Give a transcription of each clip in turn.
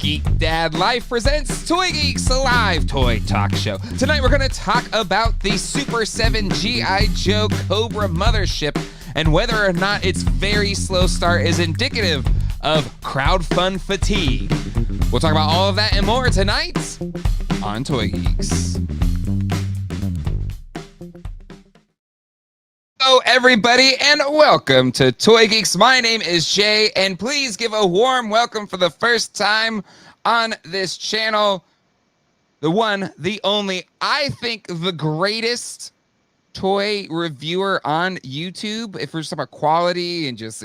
Geek Dad Life presents Toy Geeks, a live toy talk show. Tonight we're going to talk about the Super 7 G.I. Joe Cobra Mothership and whether or not its very slow start is indicative of crowdfund fatigue. We'll talk about all of that and more tonight on Toy Geeks. Hello, everybody, and welcome to Toy Geeks. My name is Jay, and please give a warm welcome for the first time on this channel, the one, the only, I think the greatest toy reviewer on YouTube. If we're just talking about quality and just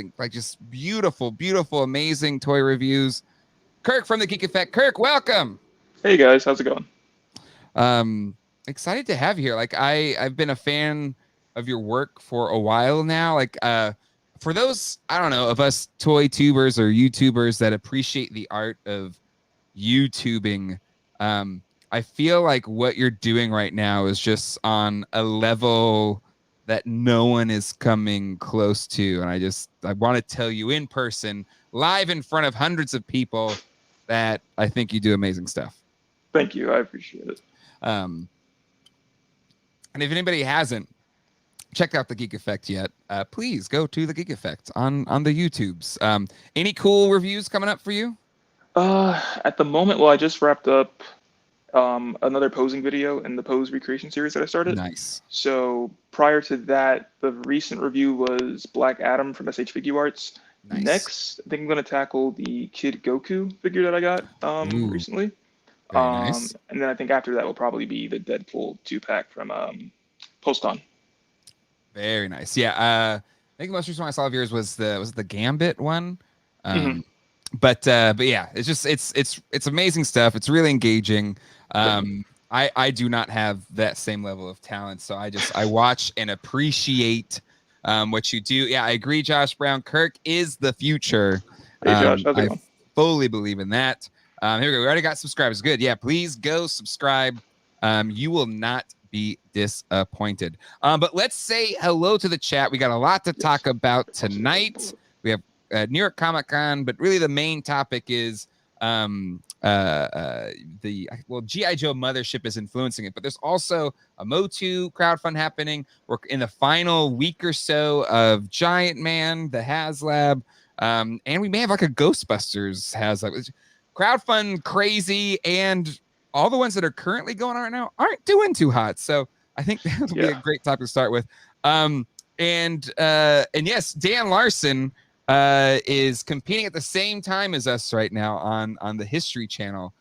beautiful, beautiful, amazing toy reviews, Kirk from the Geek Effect. Kirk, welcome. Hey guys, how's it going? Excited to have you here. I've been a fan of your work for a while now. For those, I don't know, of us toy tubers or YouTubers that appreciate the art of YouTubing, I feel like what you're doing right now is just on a level that no one is coming close to. And I want to tell you in person, live in front of hundreds of people, that I think you do amazing stuff. Thank you. I appreciate it. And if anybody hasn't checked out the Geek Effect yet, please go to the Geek Effect on the YouTubes. Any cool reviews coming up for you? At the moment, well, I just wrapped up another posing video in the pose recreation series that I started. Nice. So prior to that, the recent review was Black Adam from SH Figure Arts. Nice. Next, I think I'm going to tackle the Kid Goku figure that I got recently. Very nice. And then I think after that will probably be the Deadpool 2-pack from Post-On. Very nice. Yeah. I think the most recent one I saw of yours was the Gambit one. But yeah, it's amazing stuff. It's really engaging. I do not have that same level of talent, so I watch and appreciate what you do. Yeah, I agree, Josh Brown. Kirk is the future. Hey Josh, how's it going? Fully believe in that. Here we go. We already got subscribers. Good. Yeah, please go subscribe. You will not be disappointed. But let's say hello to the chat. We got a lot to talk about tonight. We have New York Comic Con, but really the main topic is G.I. Joe Mothership is influencing it, but there's also a Motu crowdfund happening. We're in the final week or so of Giant Man, the HasLab, and we may have like a Ghostbusters HasLab. Crowdfund crazy, and all the ones that are currently going on right now aren't doing too hot. So I think that would be a great topic to start with. And yes, Dan Larson is competing at the same time as us right now on the History Channel.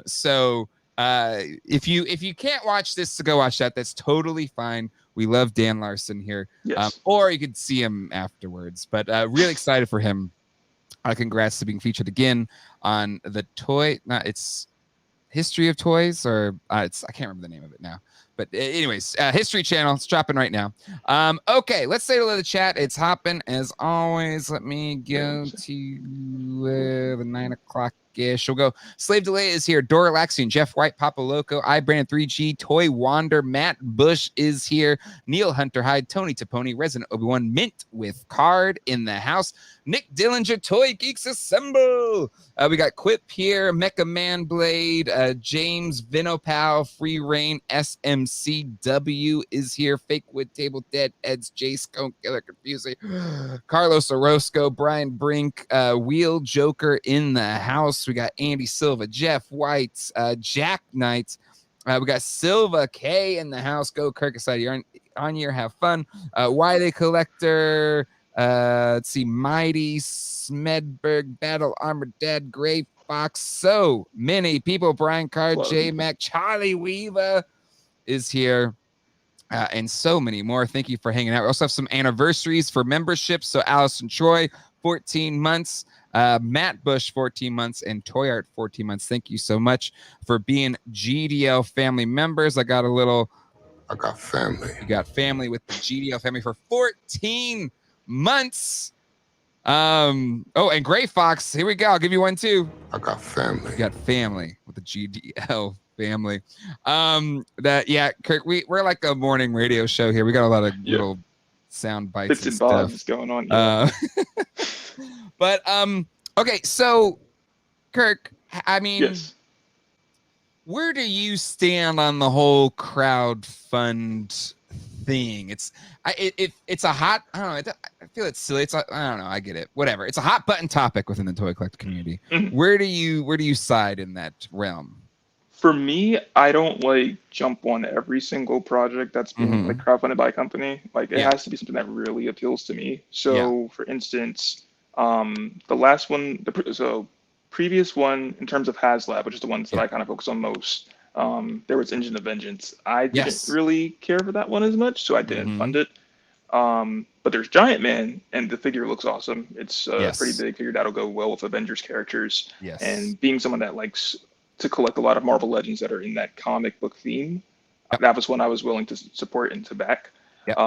So if you can't watch this, to go watch that. That's totally fine. We love Dan Larson here. Yes. Or you could see him afterwards. But really excited for him. Congrats to being featured again on the it's History of Toys, or I can't remember the name of it now. But anyways, History Channel, it's dropping right now. Okay, let's say hello to the chat. It's hopping as always. Let me go to the 9 o'clock-ish. We'll go. Slave Delay is here. Dora Laxian, Jeff White, Papa Loco, I Brandon 3G, Toy Wander, Matt Bush is here. Neil Hunter Hyde, Tony Taponi, Resident Obi-Wan, Mint with Card in the house. Nick Dillinger, Toy Geeks Assemble. We got Quip here, Mecha Man Blade, James Vinopal, Free Reign, SMCW is here, Fake Wood Table Dead, Ed's J Skunk Killer Confusing, Carlos Orozco, Brian Brink, Wheel Joker in the house. We got Andy Silva, Jeff White, Jack Knight. We got Silva K in the house. Go Kirk aside. You're on here. Have fun. Why They Collector. Let's see, Mighty, Smedberg, Battle Armor Dead, Gray Fox, so many people. Brian Card, J Mac, Charlie Weaver is here, and so many more. Thank you for hanging out. We also have some anniversaries for memberships. So Allison Troy, 14 months, Matt Bush, 14 months, and Toy Art, 14 months. Thank you so much for being GDL family members. I got family. You got family with the GDL family for 14 months. And Gray Fox, here we go. I'll give you one too. I got family. You got family with the GDL family. Kirk, we're like a morning radio show here. We got a lot of little sound bites and stuff going on. But okay, so Kirk, I mean, Yes. where do you stand on the whole crowdfund thing? It's a hot, I don't know. I feel it's silly. I don't know. I get it. Whatever. It's a hot button topic within the toy collector community. Mhm. Where do you side in that realm? For me, I don't like jump on every single project that's being like Mm-hmm. crowdfunded by a company. Like it Yeah. has to be something that really appeals to me. Yeah. So, for instance, the last one, so previous one in terms of HasLab, which is the ones that Yeah. I kind of focus on most. There was Engine of Vengeance. I didn't Yes. really care for that one as much, so I didn't Mm-hmm. fund it. But there's Giant Man, and the figure looks awesome. It's a pretty Yes. big figure that'll go well with Avengers characters. Yes. And being someone that likes to collect a lot of Marvel Legends that are in that comic book theme, Yep. that was one I was willing to support and to back. Yep.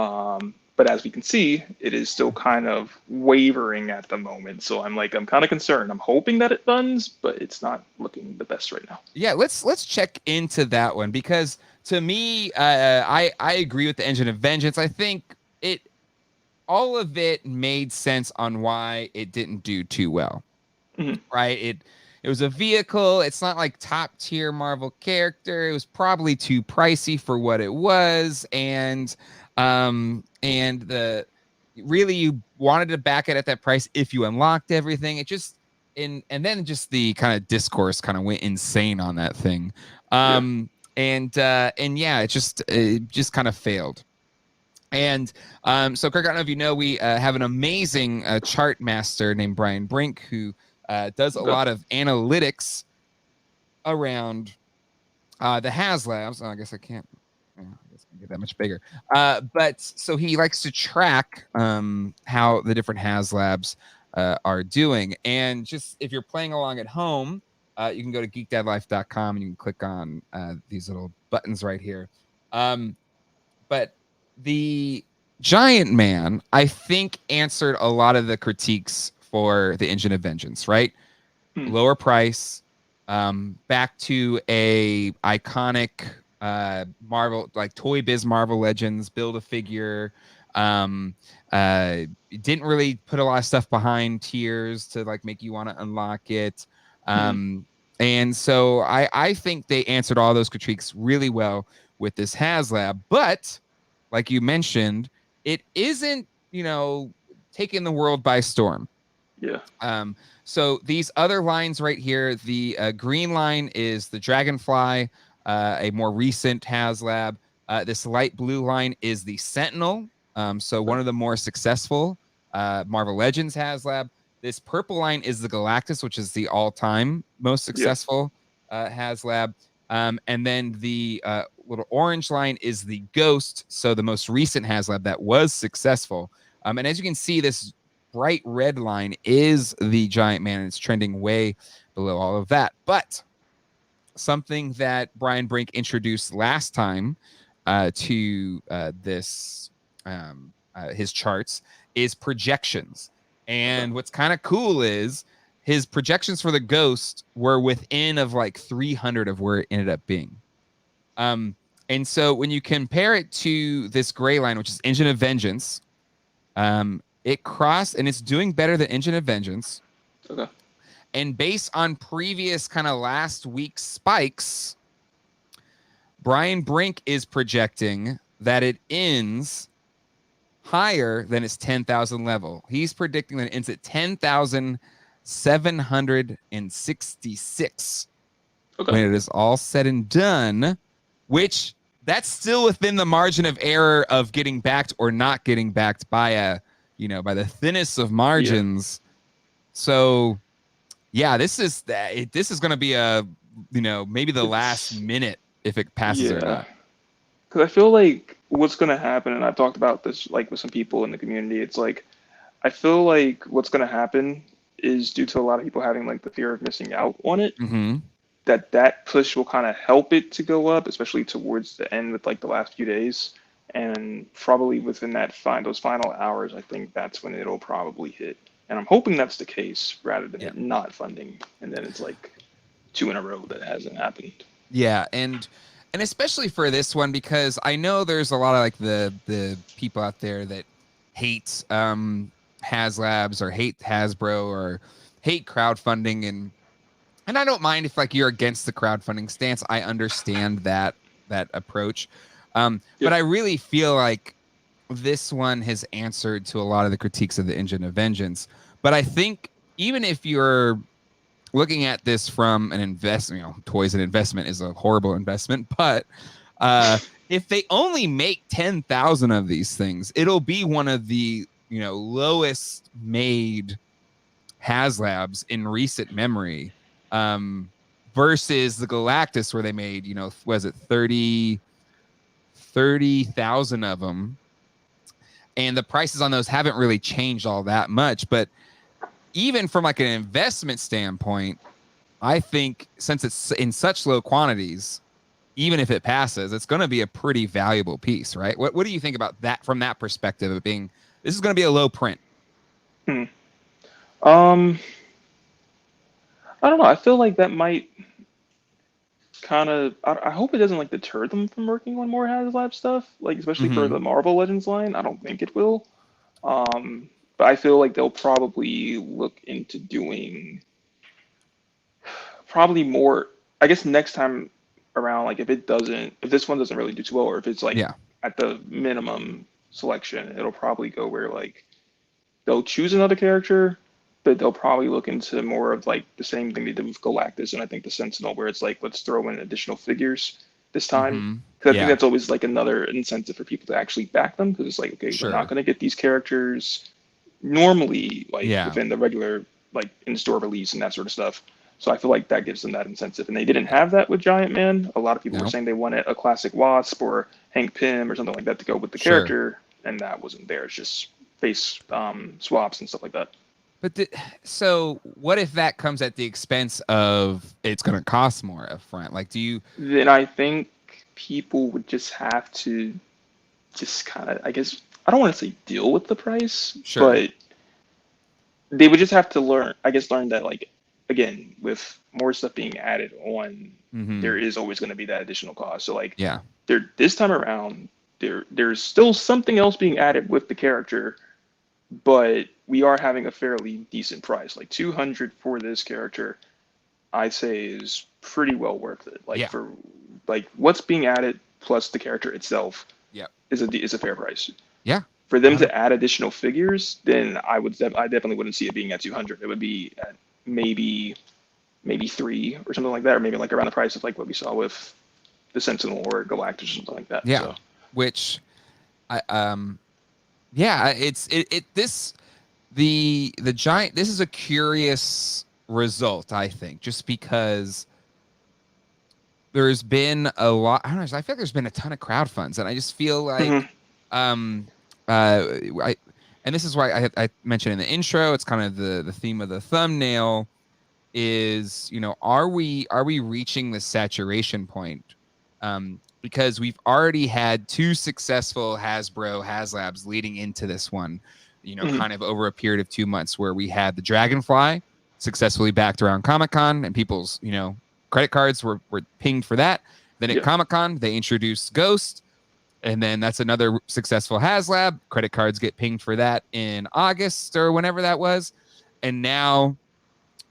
But as we can see, it is still kind of wavering at the moment. So I'm kind of concerned. I'm hoping that it funds, but it's not looking the best right now. Yeah, let's check into that one because to me, I agree with the Engine of Vengeance. I think it all of it made sense on why it didn't do too well. Mhm. Right? It was a vehicle. It's not like top tier Marvel character. It was probably too pricey for what it was, and the really you wanted to back it at that price if you unlocked everything. It just and then just the kind of discourse kind of went insane on that thing. Yeah. And yeah, it just kind of failed. And so, Kirk, I don't know if you know, we have an amazing chart master named Brian Brink who does a Okay. lot of analytics around the HasLabs. Oh, I guess I can't. I guess I can get that much bigger. But so he likes to track how the different HasLabs are doing. And just if you're playing along at home, you can go to geekdadlife.com and you can click on these little buttons right here. But the Giant Man, I think, answered a lot of the critiques for the Engine of Vengeance, right? Hmm. Lower price, back to a iconic Marvel, like Toy Biz Marvel Legends, build a figure. Didn't really put a lot of stuff behind tiers to like make you want to unlock it. Hmm. And so I think they answered all those critiques really well with this HasLab, but like you mentioned, it isn't, taking the world by storm. Yeah. So these other lines right here, the green line is the Dragonfly, a more recent HasLab. This light blue line is the Sentinel. So one Okay. of the more successful Marvel Legends HasLab. This purple line is the Galactus, which is the all-time most Yeah. successful HasLab. And then the little orange line is the Ghost, so the most recent HasLab that was successful. And as you can see, this bright red line is the Giant Man, and it's trending way below all of that. But something that Brian Brink introduced last time to this his charts is projections. Okay. And what's kind of cool is his projections for the Ghost were within of like 300 of where it ended up being. And so when you compare it to this gray line, which is Engine of Vengeance, it crossed and it's doing better than Engine of Vengeance. Okay. And based on previous kind of last week's spikes, Brian Brink is projecting that it ends higher than its 10,000 level. He's predicting that it ends at 10,766 Okay. when it is all said and done, which that's still within the margin of error of getting backed or not getting backed by by the thinnest of Yeah. margins. So yeah, this is going to be maybe the last It's minute if it passes or yeah. not. Because I feel like what's going to happen, and I've talked about this like with some people in the community. It's like I feel like what's going to happen is due to a lot of people having like the fear of missing out on it. Mm-hmm. That push will kind of help it to go up, especially towards the end with like the last few days, and probably within those final hours. I think that's when it'll probably hit, and I'm hoping that's the case rather than Yeah. it not funding, and then it's like two in a row that hasn't happened. Yeah, and especially for this one because I know there's a lot of like the people out there that hate HasLabs or hate Hasbro or hate crowdfunding, and And I don't mind if like you're against the crowdfunding stance. I understand that approach. But Yep. I really feel like this one has answered to a lot of the critiques of the Engine of Vengeance. But I think even if you're looking at this from an investment, toys and investment is a horrible investment, but uh, if they only make 10,000 of these things, it'll be one of the, lowest made HasLabs in recent memory, versus the Galactus where they made, was it 30,000 of them, and the prices on those haven't really changed all that much. But even from like an investment standpoint, I think since it's in such low quantities, even if it passes, it's going to be a pretty valuable piece, right? What do you think about that from that perspective of being, this is going to be a low print? Hmm. Um, I don't know. I feel like that might kind of. I hope it doesn't like deter them from working on more HasLab stuff, like especially for Mm-hmm. the Marvel Legends line. I don't think it will. But I feel like they'll probably look into doing probably more. I guess next time around, like if this one doesn't really do too well, or if it's like Yeah, at the minimum selection, it'll probably go where like they'll choose another character, but they'll probably look into more of like the same thing they did with Galactus and I think the Sentinel, where it's like let's throw in additional figures this time. mm-hmm. Because I think Yeah, that's always like another incentive for people to actually back them. Because it's like, okay, we're not sure. going to get these characters normally like Yeah, within the regular like in-store release and that sort of stuff. So I feel like that gives them that incentive. And they didn't have that with Giant Man. A lot of people were no, saying they wanted a classic Wasp or Hank Pym or something like that to go with the sure. character, and that wasn't there. It's just face swaps and stuff like that. But so what if that comes at the expense of it's going to cost more upfront? Like, do you? Then I think people would just have to just kind of, I guess, I don't want to say deal with the price, Sure. but they would just have to learn, I guess, learn that, like, again, with more stuff being added on, Mm-hmm. there is always going to be that additional cost. So, like, Yeah. this time around, there's still something else being added with the character, but we are having a fairly decent price. Like 200 for this character, I'd say is pretty well worth it. Like Yeah. for like what's being added plus the character itself Yep. is a fair price. Yeah. For them 100. to add additional figures, then I definitely wouldn't see it being at 200. It would be at maybe three or something like that, or maybe like around the price of like what we saw with the Sentinel or Galactus or something like that. Yeah. So Which I yeah, this the giant, this is a curious result, I think, just because there's been a lot, I don't know, I feel like there's been a ton of crowdfunds, and I just feel like mhm. um I and this is why I mentioned in the intro, it's kind of the theme of the thumbnail is, are we reaching the saturation point? Because we've already had two successful Hasbro HasLabs leading into this one, Mhm. kind of over a period of 2 months, where we had the Dragonfly successfully backed around Comic-Con, and people's, credit cards were pinged for that. Then at Yeah. Comic-Con, they introduced Ghost, and then that's another successful HasLab. Credit cards get pinged for that in August or whenever that was. And now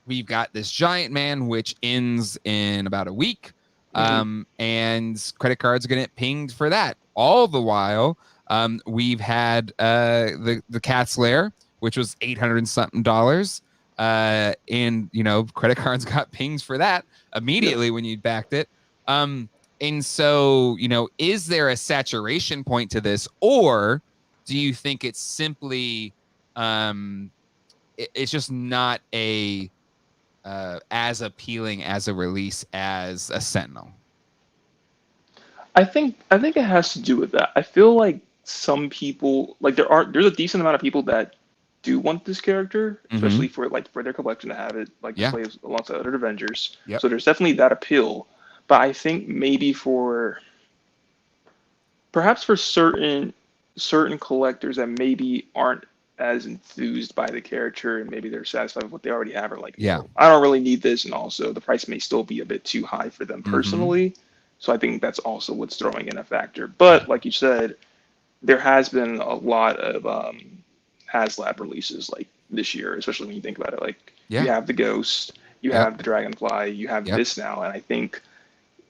we've got this Giant Man, which ends in about a week. Mhm. And credit cards are going to get pinged for that. All the while, we've had the Cat's Lair, which was $800 and something dollars. And, credit cards got pings for that Yeah. immediately when you backed it. And so, is there a saturation point to this? Or do you think it's simply, it's just not as appealing as a release as a Sentinel? I think it has to do with that. I feel like some people like there's a decent amount of people that do want this character, Mm-hmm. especially for their collection to have it like Yeah. displays alongside other Avengers. Yep. So there's definitely that appeal. But I think maybe for perhaps for certain collectors that maybe aren't as enthused by the character and maybe they're satisfied with what they already have, or like, Yeah. I don't really need this, and also the price may still be a bit too high for them Mm-hmm. personally. So I think that's also what's throwing in a factor. Yeah. But like you said, there has been a lot of HasLab releases like this year, especially when you think about it. Like you Yeah. have the Ghost, you have the Dragonfly, you have Yep. this now, and I think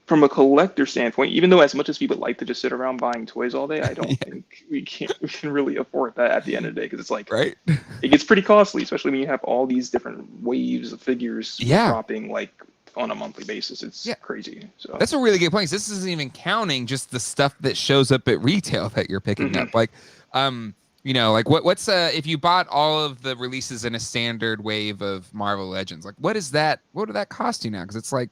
from a collector standpoint, even though as much as people like to just sit around buying toys all day, I don't think we can really afford that at the end of the day, because it's like Right. it gets pretty costly, especially when you have all these different waves of figures dropping like on a monthly basis. It's crazy. So that's a really good point. This isn't even counting just the stuff that shows up at retail that you're picking up. Like, you know, like what's if you bought all of the releases in a standard wave of Marvel Legends, like what is that? What would that cost you now? Because it's like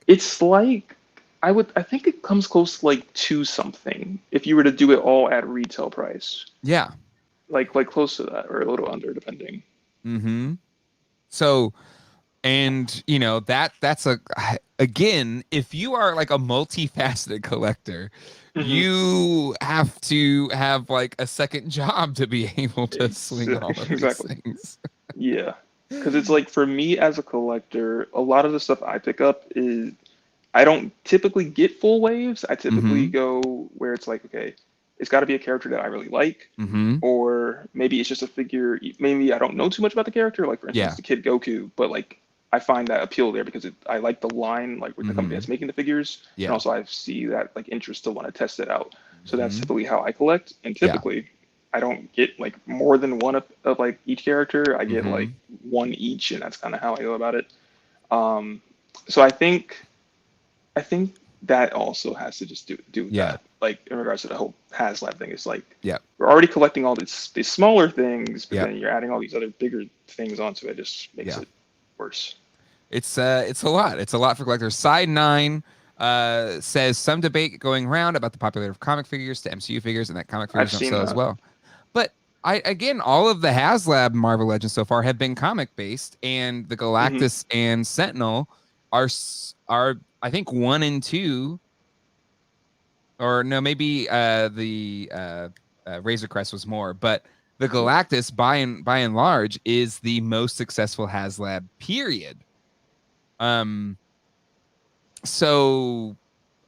I think it comes close to like 2 something if you were to do it all at retail price. Yeah. Like close to that or a little under, depending. So, and you know, that's again, if you are like a multifaceted collector, you have to have like a second job to be able to swing all of these things. Yeah. Because it's like, for me as a collector, a lot of the stuff I pick up is, I don't typically get full waves. I typically go where it's like, okay, it's got to be a character that I really like, or maybe it's just a figure. Maybe I don't know too much about the character, like for instance, the Kid Goku, but like I find that appeal there because I like the line, like with the company that's making the figures, and also I see that like interest to want to test it out. So that's typically how I collect, and typically I don't get like more than one of like each character. I get like one each, and that's kind of how I go about it. So I think that also has to just do with that. Like in regards to the whole HasLab thing, it's like we're already collecting all these smaller things, but then you're adding all these other bigger things onto it. It just makes it worse. It's a lot. It's a lot for collectors. Side 9 says some debate going around about the popularity of comic figures to MCU figures, and that comic figures don't sell as well. But again, all of the HasLab Marvel Legends so far have been comic based, and the Galactus and Sentinel are I think 1 and 2, or no, maybe the Razor Crest was more, but the Galactus by and large is the most successful HasLab period. So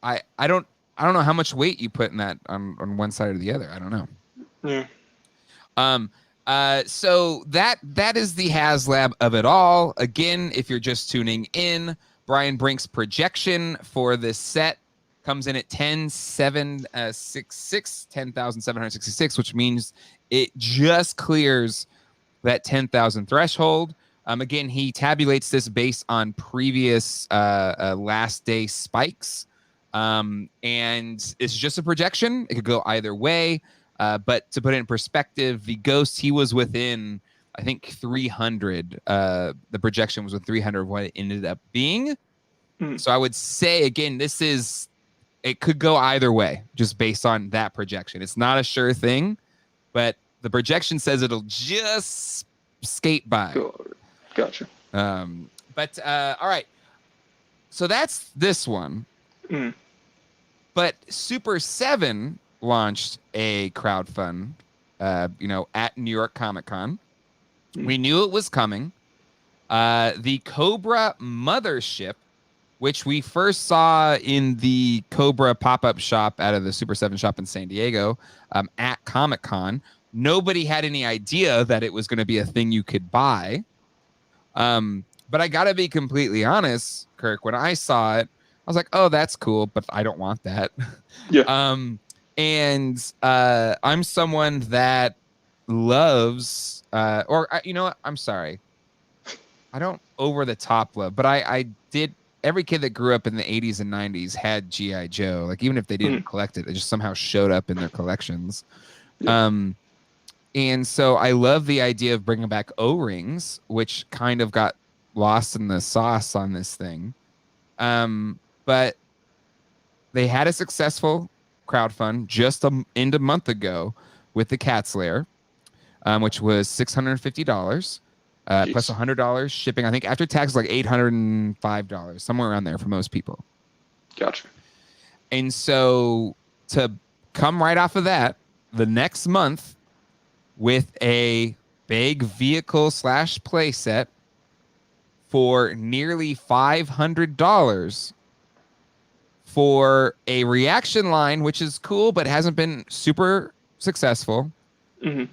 I don't know how much weight you put in that on one side or the other. I don't know. So that is the HasLab of it all. Again, if you're just tuning in, Brian Brink's projection for this set comes in at 10,766, which means it just clears that 10,000 threshold. Again, he tabulates this based on previous last day spikes. And it's just a projection. It could go either way. But to put it in perspective, the Ghost, he was within, I think, 300. The projection was with 300 of what it ended up being. So I would say, again, it could go either way, just based on that projection. It's not a sure thing, but the projection says it'll just skate by. Gotcha. But all right. So that's this one. But Super7 launched a crowdfund, at New York Comic Con. We knew it was coming. The Cobra Mothership, which we first saw in the Cobra pop-up shop out of the Super7 shop in San Diego at Comic Con. Nobody had any idea that it was going to be a thing you could buy. But I got to be completely honest, Kirk, when I saw it, I was like, oh, that's cool, but I don't want that. And I'm someone that loves, you know what? I'm sorry. I don't over the top love, but I did. Every kid that grew up in the 80s and 90s had G.I. Joe. Like, even if they didn't collect it, it just somehow showed up in their collections. And so I love the idea of bringing back O-rings, which kind of got lost in the sauce on this thing. But they had a successful crowdfund just a month ago with the Cat's Lair, which was $650. Plus $100 shipping. I think after tax, like $805, somewhere around there for most people. Gotcha. And so to come right off of that, the next month with a big vehicle / play set for nearly $500 for a reaction line, which is cool, but hasn't been super successful. And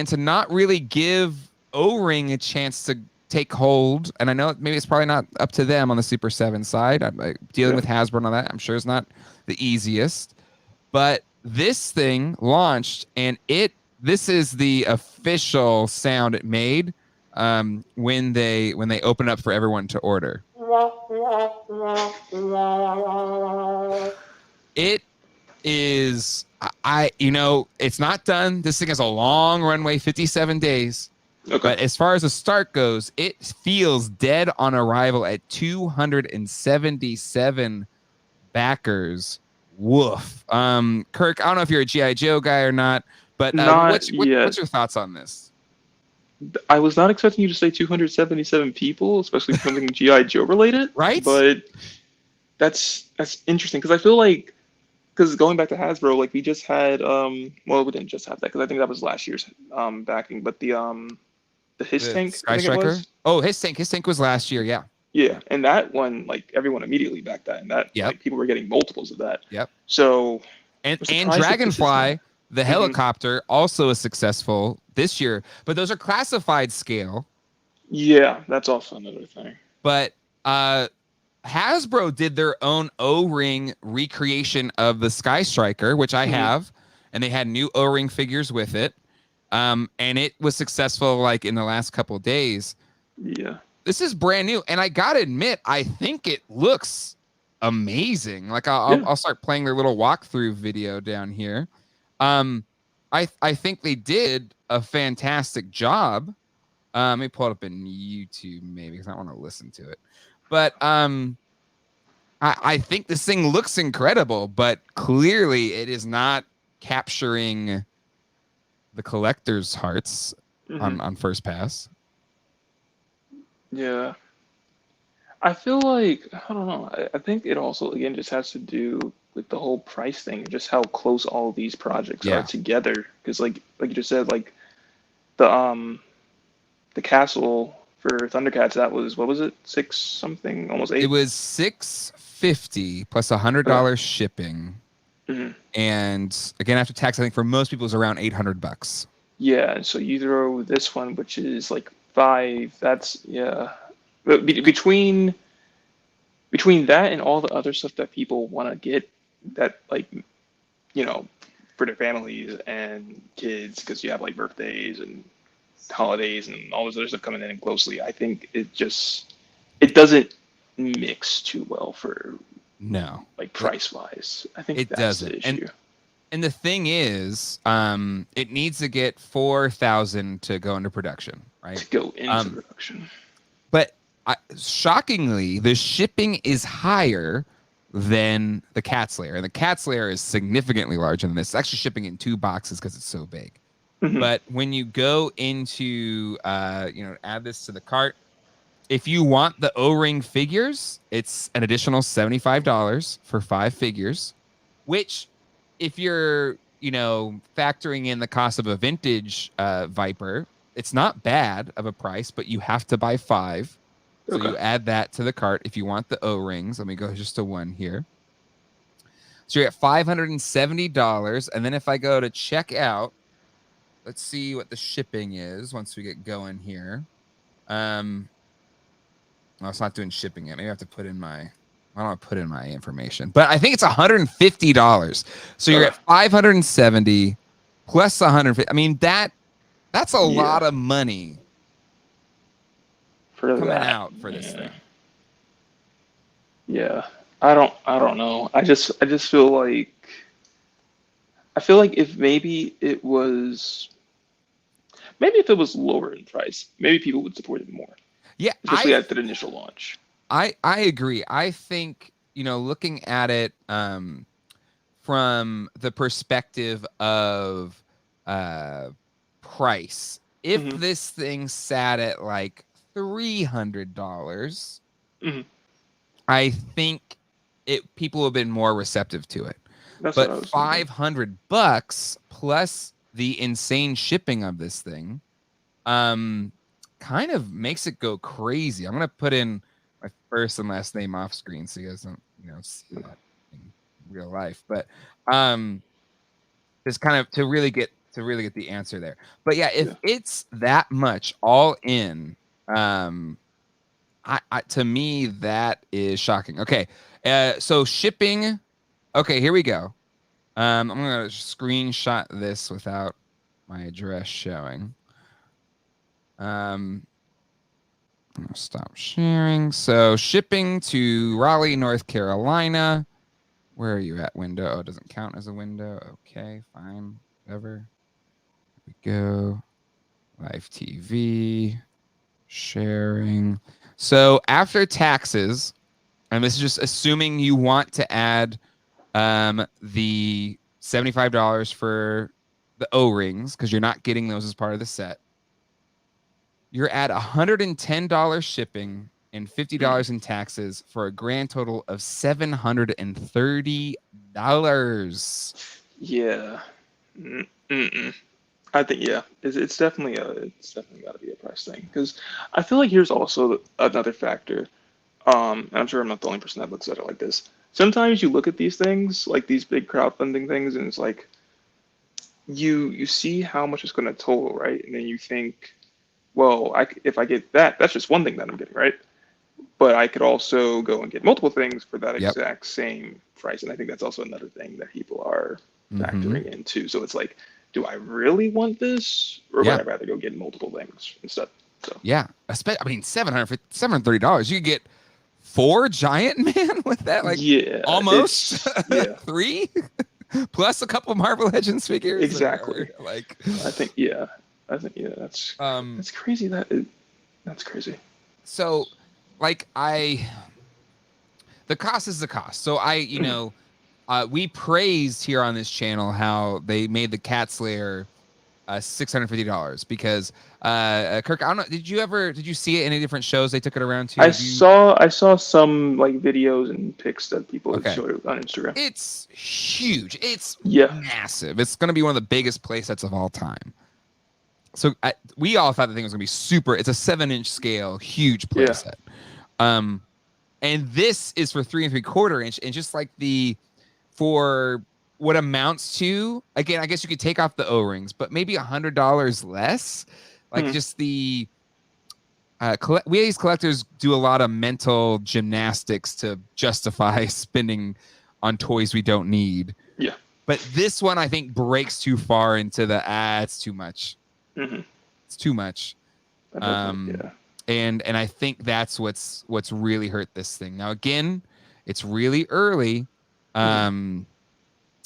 to not really give O-ring a chance take hold, and I know maybe it's probably not up to them on the Super 7 side. I'm dealing with Hasbro and all that. I'm sure it's not the easiest, but this thing launched, and this is the official sound it made when they open up for everyone to order. It is it's not done. This thing has a long runway, 57 days. Okay. But as far as the start goes, it feels dead on arrival at 277 backers. Woof. Kirk, I don't know if you're a G.I. Joe guy or not, but what's your thoughts on this? I was not expecting you to say 277 people, especially something G.I. Joe related. Right? But that's interesting because I feel like, because going back to Hasbro, like we just had well, we didn't just have that because I think that was last year's backing, but the His Tank, Sky I think Striker? it was. Oh, His Tank was last year, yeah. Yeah, and that one, like everyone immediately backed that, and that like people were getting multiples of that. Yep. So and Dragonfly, the helicopter, also is successful this year, but those are classified scale. Yeah, that's also another thing. But Hasbro did their own O-ring recreation of the Sky Striker, which I have, and they had new O-ring figures with it. And it was successful like in the last couple of days. Yeah. This is brand new, and I gotta admit, I think it looks amazing. Like I'll start playing their little walkthrough video down here. I think they did a fantastic job. Let me pull it up in YouTube maybe because I want to listen to it. But I think this thing looks incredible, but clearly it is not capturing the collector's hearts on first pass. Yeah. I feel like, I don't know, I think it also, again, just has to do with the whole price thing, just how close all of these projects are together. Because like you just said, like the castle for Thundercats, that was, what was it? 6 something, almost 8? It was $650 plus $100 shipping. And again, after tax, I think for most people it's around $800. Yeah, so you throw this one, which is like 5, that's, But between that and all the other stuff that people want to get, that like, for their families and kids, because you have like birthdays and holidays and all this other stuff coming in closely, I think it doesn't mix too well for like price wise. I think that's the issue. And the thing is, it needs to get 4,000 to go into production, right? To go into production. But shockingly, the shipping is higher than the Cat's Lair. And the Cat's Lair is significantly larger than this. It's actually shipping in 2 boxes because it's so big. But when you go into, add this to the cart, if you want the O-ring figures, it's an additional $75 for 5 figures, which if you're, factoring in the cost of a vintage Viper, it's not bad of a price, but you have to buy 5. So you add that to the cart if you want the O-rings. Let me go just to 1 here. So you're at $570. And then if I go to check out, let's see what the shipping is once we get going here. Well, it's not doing shipping yet. Maybe I have to put in I don't want to put in my information, but I think it's $150. So you're at 570 plus 150. I mean, that's a lot of money coming out for this thing. Yeah. I don't know. I just feel like if maybe if it was lower in price, maybe people would support it more. Yeah. Especially at the initial launch. I agree. I think, looking at it from the perspective of price, if this thing sat at like $300, I think people would have been more receptive to it. But $500 plus the insane shipping of this thing kind of makes it go crazy. I'm gonna put in my first and last name off screen so you guys don't see that in real life, but just kind of to really get the answer there. But yeah, if it's that much all in, To me, that is shocking. Okay. So shipping. Okay, here we go. I'm gonna screenshot this without my address showing. I'm gonna stop sharing. So shipping to Raleigh, North Carolina. Where are you at, window? Oh, it doesn't count as a window. Okay, fine. Whatever. Here we go. Live TV. Sharing. So after taxes, and this is just assuming you want to add the $75 for the O-rings, because you're not getting those as part of the set. You're at $110 shipping and $50 in taxes for a grand total of $730. Yeah. Mm-mm. I think it's definitely got to be a price thing because I feel like here's also another factor. And I'm sure I'm not the only person that looks at it like this. Sometimes you look at these things, like these big crowdfunding things, and it's like you see how much it's going to total, right? And then you think, well, if I get that, that's just one thing that I'm getting, right? But I could also go and get multiple things for that Yep. exact same price. And I think that's also another thing that people are Mm-hmm. factoring into. So it's like, do I really want this, or Yeah. would I rather go get multiple things instead? So Yeah. I mean, $730. You could get 4 Giant Man with that, like yeah, almost yeah, 3 plus a couple Marvel Legends figures. exactly. Like, I think that's crazy. That's crazy. So, like, the cost is the cost. So we praised here on this channel how they made the Cat Slayer $650 because Kirk, I don't know, did you see it in any different shows they took it around to? I saw some like videos and pics that people had Okay. showed on Instagram. It's huge. It's Yeah. massive. It's going to be one of the biggest play sets of all time. So we all thought the thing was going to be super. It's a 7-inch scale, huge play set. And this is for 3 3/4 inch, and just like for what amounts to, again, I guess you could take off the O-rings, but maybe $100 less. Like just the we as collectors do a lot of mental gymnastics to justify spending on toys we don't need. Yeah. But this one, I think, breaks too far into it's too much. It's too much. And I think that's what's really hurt this thing. Now, again, it's really early. And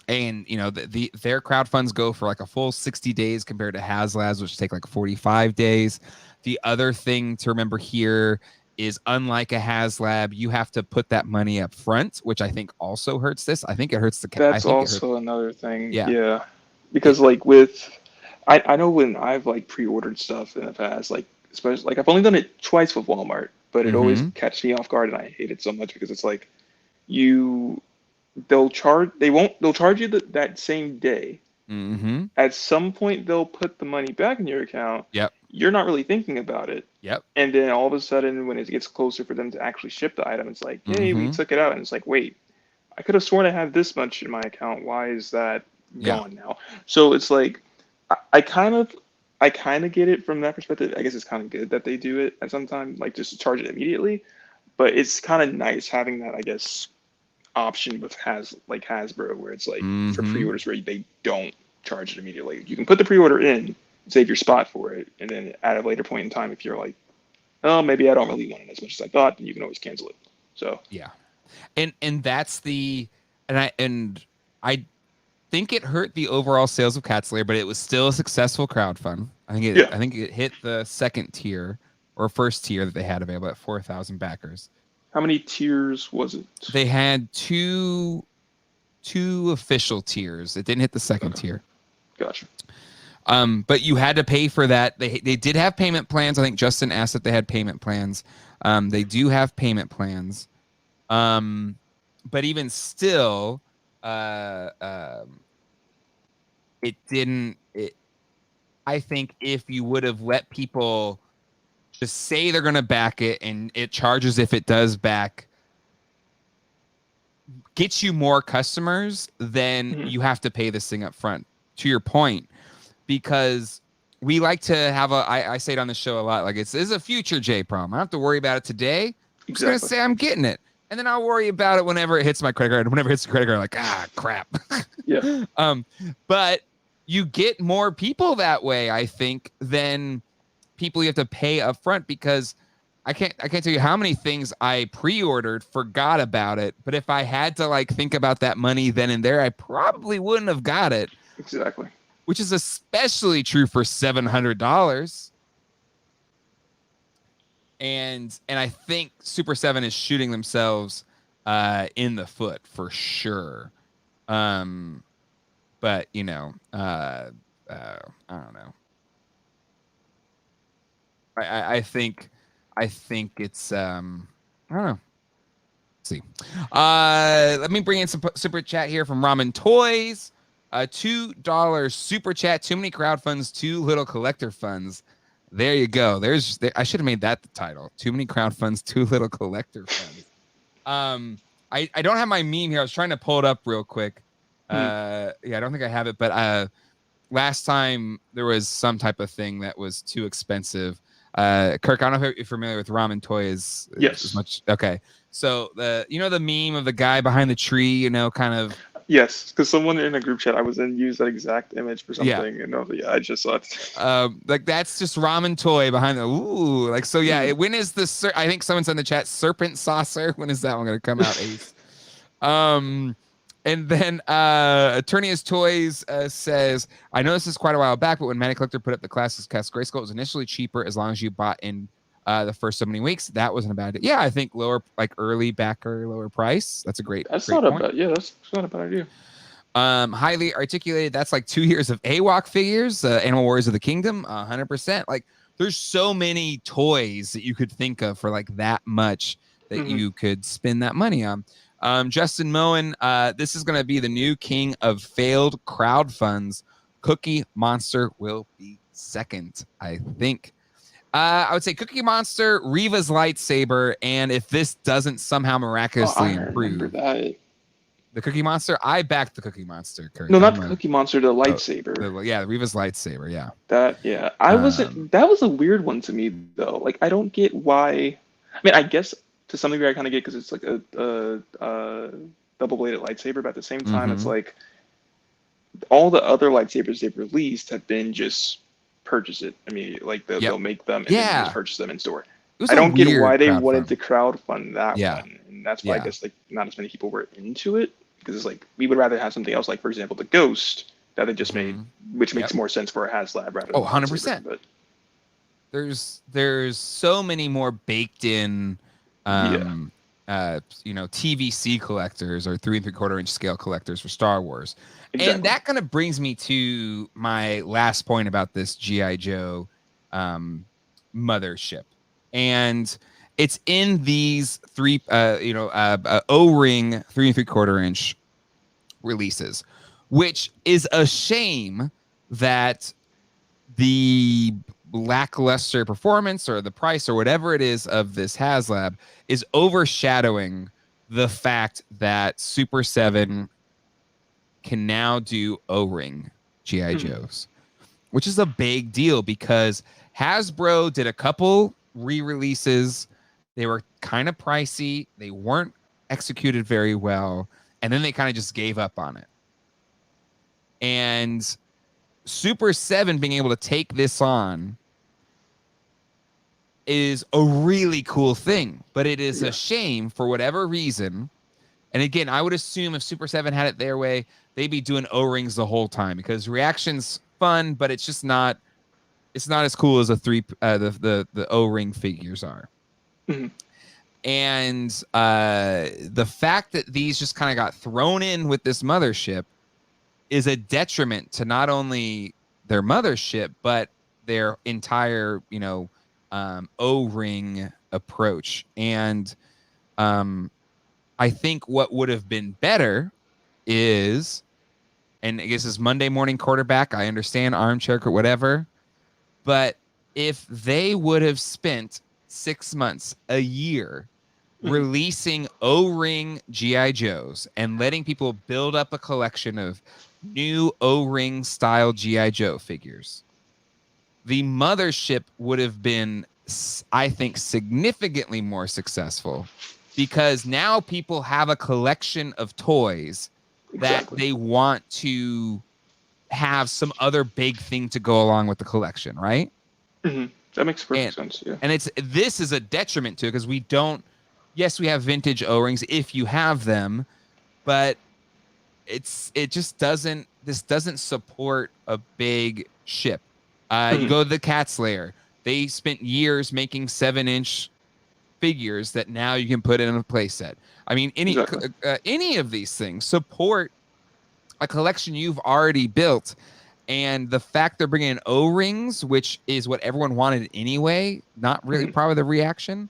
their crowdfunds go for like a full 60 days compared to HasLab's, which take like 45 days. The other thing to remember here is, unlike a HasLab, you have to put that money up front, which I think also hurts this. I think it hurts the. That's also another thing. Yeah. Because like I know when I've like pre-ordered stuff in the past, like especially like I've only done it twice with Walmart, but it always catches me off guard, and I hate it so much because it's like they'll charge you that same day. At some point they'll put the money back in your account. Yep. You're not really thinking about it. Yep. And then all of a sudden, when it gets closer for them to actually ship the item, it's like, hey, we took it out, and it's like, wait, I could have sworn I had this much in my account. Why is that gone now? So it's like, I kind of get it from that perspective. I guess it's kind of good that they do it at some time, like just to charge it immediately. But it's kind of nice having that, I guess, option with Hasbro, where it's like for pre-orders where they don't charge it immediately. You can put the pre-order in, save your spot for it, and then at a later point in time, if you're like, oh, maybe I don't really want it as much as I thought, then you can always cancel it. So yeah, and that's I think it hurt the overall sales of Cat Slayer, but it was still a successful crowdfund. I think it hit the second tier or first tier that they had available at 4,000 backers. How many tiers was it? They had two official tiers. It didn't hit the second tier. Gotcha. But you had to pay for that. They did have payment plans. I think Justin asked if they had payment plans. They do have payment plans. But even still, it didn't. I think if you would have let people just say they're going to back it, and it charges if it does back, gets you more customers, then you have to pay this thing up front. To your point, because we like to have I say it on the show a lot, like this is a future J problem. I don't have to worry about it today. I'm just gonna say I'm getting it, and then I'll worry about it whenever it hits my credit card. Whenever it hits the credit card, I'm like, ah, crap. Yeah. But you get more people that way, I think, than people you have to pay up front, because I can't tell you how many things I pre-ordered, forgot about it, but if I had to like think about that money then and there, I probably wouldn't have got it. Exactly. Which is especially true for $700. And I think Super 7 is shooting themselves in the foot for sure. But you know, I don't know. I think it's I don't know. Let's see. Let me bring in some super chat here from Ramen Toys. $2 super chat. Too many crowdfunds, too little collector funds. There you go. I should have made that the title. Too many crowdfunds, too little collector funds. I don't have my meme here. I was trying to pull it up real quick. Yeah, I don't think I have it, but last time there was some type of thing that was too expensive. Kirk, I don't know if you're familiar with Ramen Toys. Yes. As much. Okay. So the meme of the guy behind the tree, kind of. Yes, because someone in a group chat I was in used that exact image for something, and I just saw it. Like that's just Ramen Toy behind the so yeah. When is the I think someone said in the chat serpent saucer? When is that one gonna come out, Ace? And then Eternia's Toys says, I know this is quite a while back, but when Manic Collector put up the Classics Cast Grayskull, it was initially cheaper as long as you bought in the first so many weeks. That wasn't a bad idea. Yeah, I think lower, like early backer, lower price. That's a great. That's great not point. a bad. Yeah, that's not a bad idea. Highly articulated. That's like 2 years of AWOC figures. Animal Warriors of the Kingdom, 100%. Like, there's so many toys that you could think of for like that much that you could spend that money on. Justin Moen, this is going to be the new king of failed crowdfunds. Cookie Monster will be second, I think. I would say Cookie Monster, Reva's lightsaber, and if this doesn't somehow miraculously improve, the Cookie Monster, I backed the Cookie Monster. Kirk. No, not the Cookie Monster, the lightsaber. Reva's lightsaber. Yeah. I wasn't. That was a weird one to me though. Like, I don't get why. I mean, I guess to some degree I kind of get, because it's like a double-bladed lightsaber, but at the same time, it's like all the other lightsabers they've released have been just purchase it. I mean, like they'll make them and then just purchase them in store. I don't get why they wanted to crowdfund that one, and that's why I guess like not as many people were into it, because it's like we would rather have something else, like for example the Ghost that they just made, which makes more sense for a HasLab rather than 100%. But there's so many more baked in TVC collectors or 3 3/4 inch scale collectors for Star Wars. Exactly. And that kind of brings me to my last point about this G.I. Joe mothership. And it's in these O-ring 3 3/4 inch releases, which is a shame that the lackluster performance or the price or whatever it is of this HasLab is overshadowing the fact that Super 7 can now do O-ring G.I. Joes, which is a big deal because Hasbro did a couple re-releases. They were kind of pricey. They weren't executed very well. And then they kind of just gave up on it. And Super 7 being able to take this on is a really cool thing, but it is a shame for whatever reason. And again, I would assume if Super 7 had it their way, they'd be doing O-rings the whole time, because reaction's fun, but it's just not, it's not as cool as the O-ring figures are. And the fact that these just kind of got thrown in with this mothership is a detriment to not only their mothership, but their entire, O-ring approach. And I think what would have been better is, and I guess this is Monday morning quarterback, I understand, armchair or whatever, but if they would have spent 6 months, a year, releasing O-ring G.I. Joes and letting people build up a collection of new O-ring style G.I. Joe figures, the mothership would have been, I think, significantly more successful, because now people have a collection of toys that they want to have some other big thing to go along with the collection, right? Mm-hmm. That makes perfect sense. Yeah. And this is a detriment to it, because we don't. Yes, we have vintage O-rings if you have them, but it just doesn't. This doesn't support a big ship. You go to the Cat's Lair. They spent years making 7-inch figures that now you can put in a playset. I mean, any of these things support a collection you've already built. And the fact they're bringing in O-rings, which is what everyone wanted anyway, not really probably the reaction,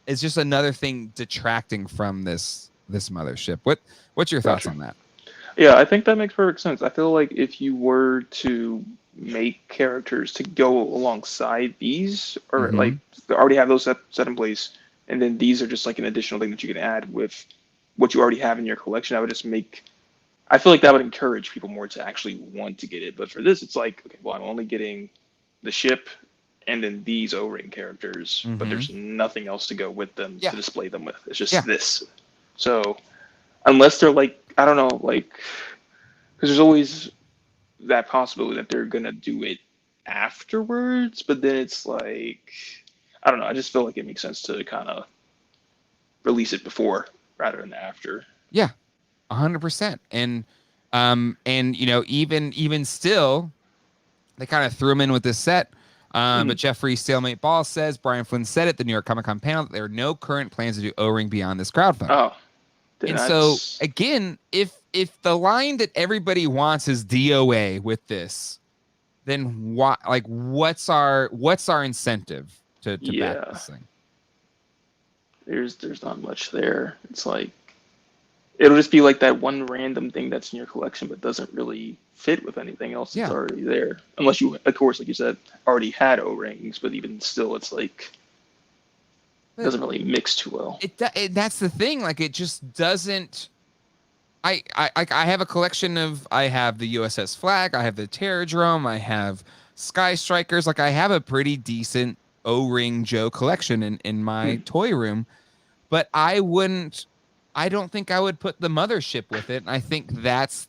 is just another thing detracting from this mothership. What's your thoughts on that? Yeah, I think that makes perfect sense. I feel like if you were to make characters to go alongside these, or like they already have those set in place, and then these are just like an additional thing that you can add with what you already have in your collection, I would just make. I feel like that would encourage people more to actually want to get it. But for this, it's like, okay, well, I'm only getting the ship and then these O-ring characters, but there's nothing else to go with them to display them with. It's just this. So unless they're like, I don't know, like, because there's always that possibility that they're gonna do it afterwards, but then it's like, I don't know. I just feel like it makes sense to kind of release it before rather than after. Yeah. 100%. And you know, even still, they kind of threw him in with this set. But Jeffrey Stalemate Ball says Brian Flynn said at the New York Comic Con panel that there are no current plans to do O-ring beyond this crowdfund. Oh, and so again, if the line that everybody wants is DOA with this, then what? Like, what's our incentive to back this thing? There's not much there. It's like, it'll just be like that one random thing that's in your collection but doesn't really fit with anything else that's already there. Unless you, of course, like you said, already had O-rings, but even still, it's like, it doesn't really mix too well. That's the thing. Like, it just doesn't. I have a collection of. I have the USS Flag. I have the Terradrome. I have Sky Strikers. Like, I have a pretty decent O-ring Joe collection in my toy room, but I don't think I would put the mothership with it. And I think that's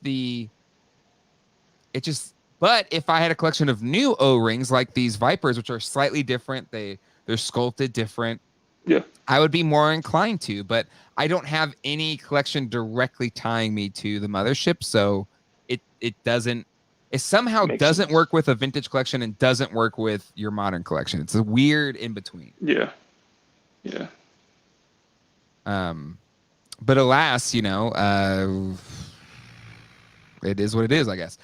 but if I had a collection of new O-rings like these Vipers, which are slightly different, they're sculpted different. Yeah. I would be more inclined to, but I don't have any collection directly tying me to the mothership. So it somehow doesn't work with a vintage collection and doesn't work with your modern collection. It's a weird in between. Yeah. Yeah. But alas, you know, it is what it is, I guess.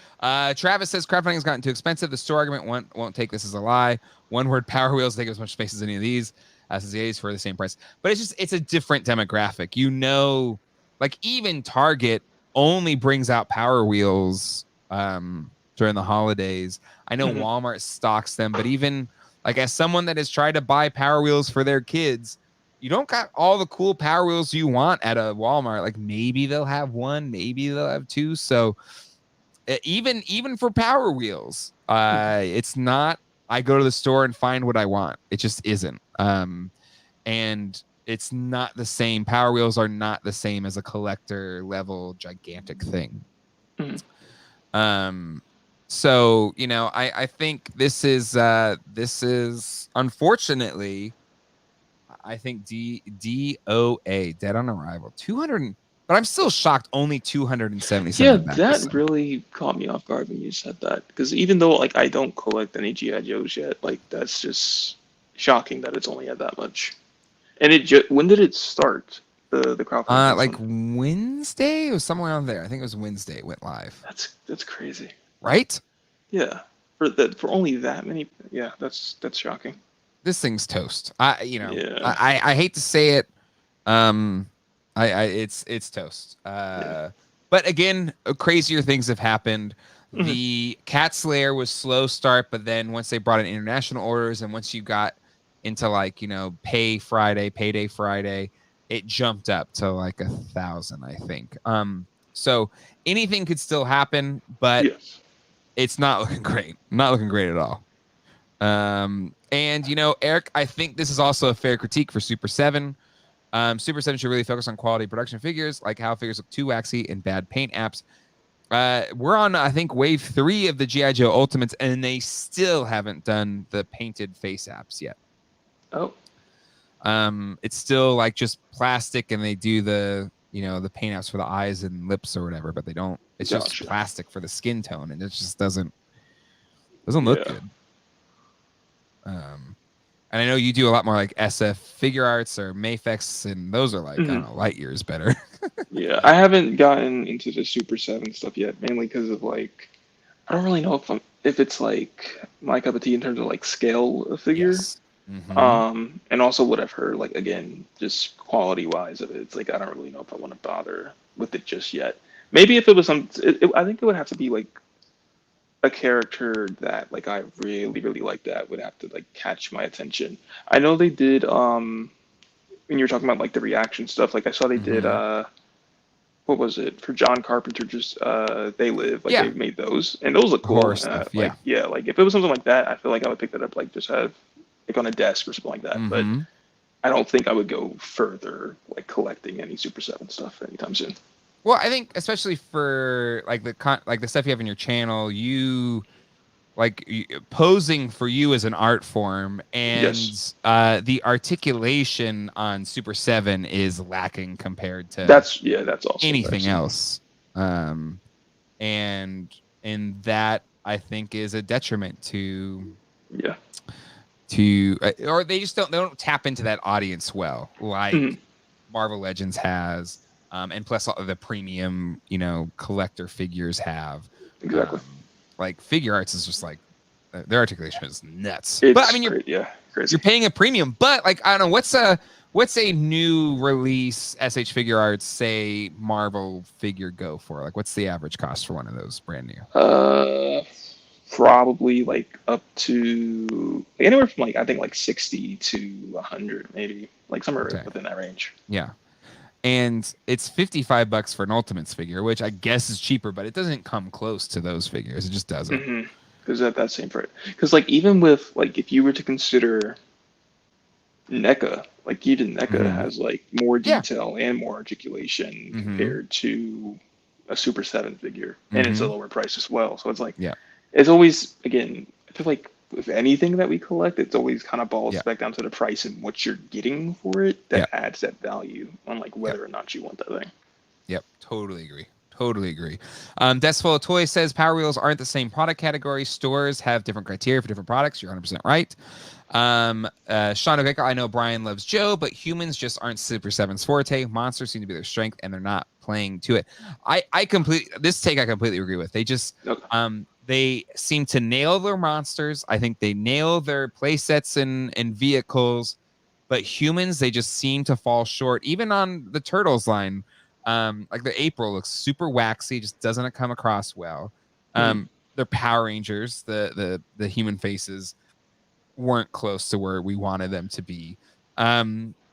Travis says crowdfunding has gotten too expensive. The store argument won't take this as a lie. One word Power Wheels take as much space as any of these. Since the 80s for the same price. But it's a different demographic. You know, like even Target only brings out Power Wheels during the holidays. I know Walmart stocks them, but even like as someone that has tried to buy Power Wheels for their kids, you don't got all the cool Power Wheels you want at a Walmart. Like maybe they'll have one, maybe they'll have two. So even for Power Wheels, it's not I go to the store and find what I want. It just isn't. And it's not the same. Power Wheels are not the same as a collector level gigantic thing. So, you know, I think this is unfortunately, I think DOA, Dead on Arrival, 200. But I'm still shocked. Only 277. Yeah, that really caught me off guard when you said that. Because even though like I don't collect any GI Joes yet, like that's just shocking that it's only at that much. And when did it start? The crowdfunding? Like Wednesday. It was somewhere on there. I think it was Wednesday. It went live. That's crazy. Right? Yeah. For only that many. Yeah, that's shocking. This thing's toast. I hate to say it. It's toast. But again, crazier things have happened. The Cat's Lair was slow start, but then once they brought in international orders and once you got into like, you know, Payday Friday, it jumped up to like 1,000, I think. So anything could still happen, but it's not looking great. Not looking great at all. And Eric, I think this is also a fair critique for Super 7. Super 7 should really focus on quality production figures, like how figures look too waxy and bad paint apps. We're on, I think, wave 3 of the G.I. Joe Ultimates, and they still haven't done the painted face apps yet. Oh. It's still like just plastic, and they do the paint apps for the eyes and lips or whatever, but they don't. It's just plastic for the skin tone, and it just doesn't look good. And I know you do a lot more like SF figure arts or Mafex, and those are like I don't know, light years better. Yeah, I haven't gotten into the Super 7 stuff yet, mainly because of like I don't really know if it's like my cup of tea in terms of like scale of figure. Yes. Mm-hmm. And also what I've heard, like again, just quality wise of it, it's like I don't really know if I want to bother with it just yet. Maybe if it was I think it would have to be like a character that like I really really like that would have to like catch my attention. I know they did when you were talking about like the reaction stuff, like I saw they did what was it for John Carpenter? Just They Live, like they made those, and those look cool. Horror stuff, like, like if it was something like that, I feel like I would pick that up, like just have like on a desk or something like that. But I don't think I would go further like collecting any Super 7 stuff anytime soon. Well, I think especially for like the stuff you have in your channel, posing for you as an art form, and the articulation on Super 7 is lacking compared to that's also anything else. And that I think is a detriment to or they don't tap into that audience well, like Marvel Legends has, and plus all the premium collector figures have. Exactly. Like Figure Arts is just like their articulation is nuts. It's but I mean, crazy. You're paying a premium, but like I don't know what's a new release SH Figure Arts say Marvel figure go for? Like what's the average cost for one of those brand new? Probably like up to anywhere from like I think like 60 to 100, maybe like somewhere within that range. Yeah. And it's $55 for an Ultimates figure, which I guess is cheaper, but it doesn't come close to those figures. It just doesn't. Because at that same price. Because like even with like if you were to consider NECA, like even NECA has like more detail and more articulation compared to a Super 7 figure, and it's a lower price as well. So it's like it's always, again, I feel like with anything that we collect, it's always kind of balls back down to the price and what you're getting for it that adds that value on like whether or not you want that thing. Yep, totally agree. That's Full of Toys says Power Wheels aren't the same product category. Stores have different criteria for different products. You're 100% right. Sean O'Gecker, I know Brian loves Joe, but humans just aren't Super 7's forte. Monsters seem to be their strength, and they're not playing to it. I completely agree with. They just they seem to nail their monsters. I think they nail their play sets and vehicles, but humans, they just seem to fall short. Even on the Turtles line, like the April looks super waxy, just doesn't come across well. Their Power Rangers, the human faces weren't close to where we wanted them to be.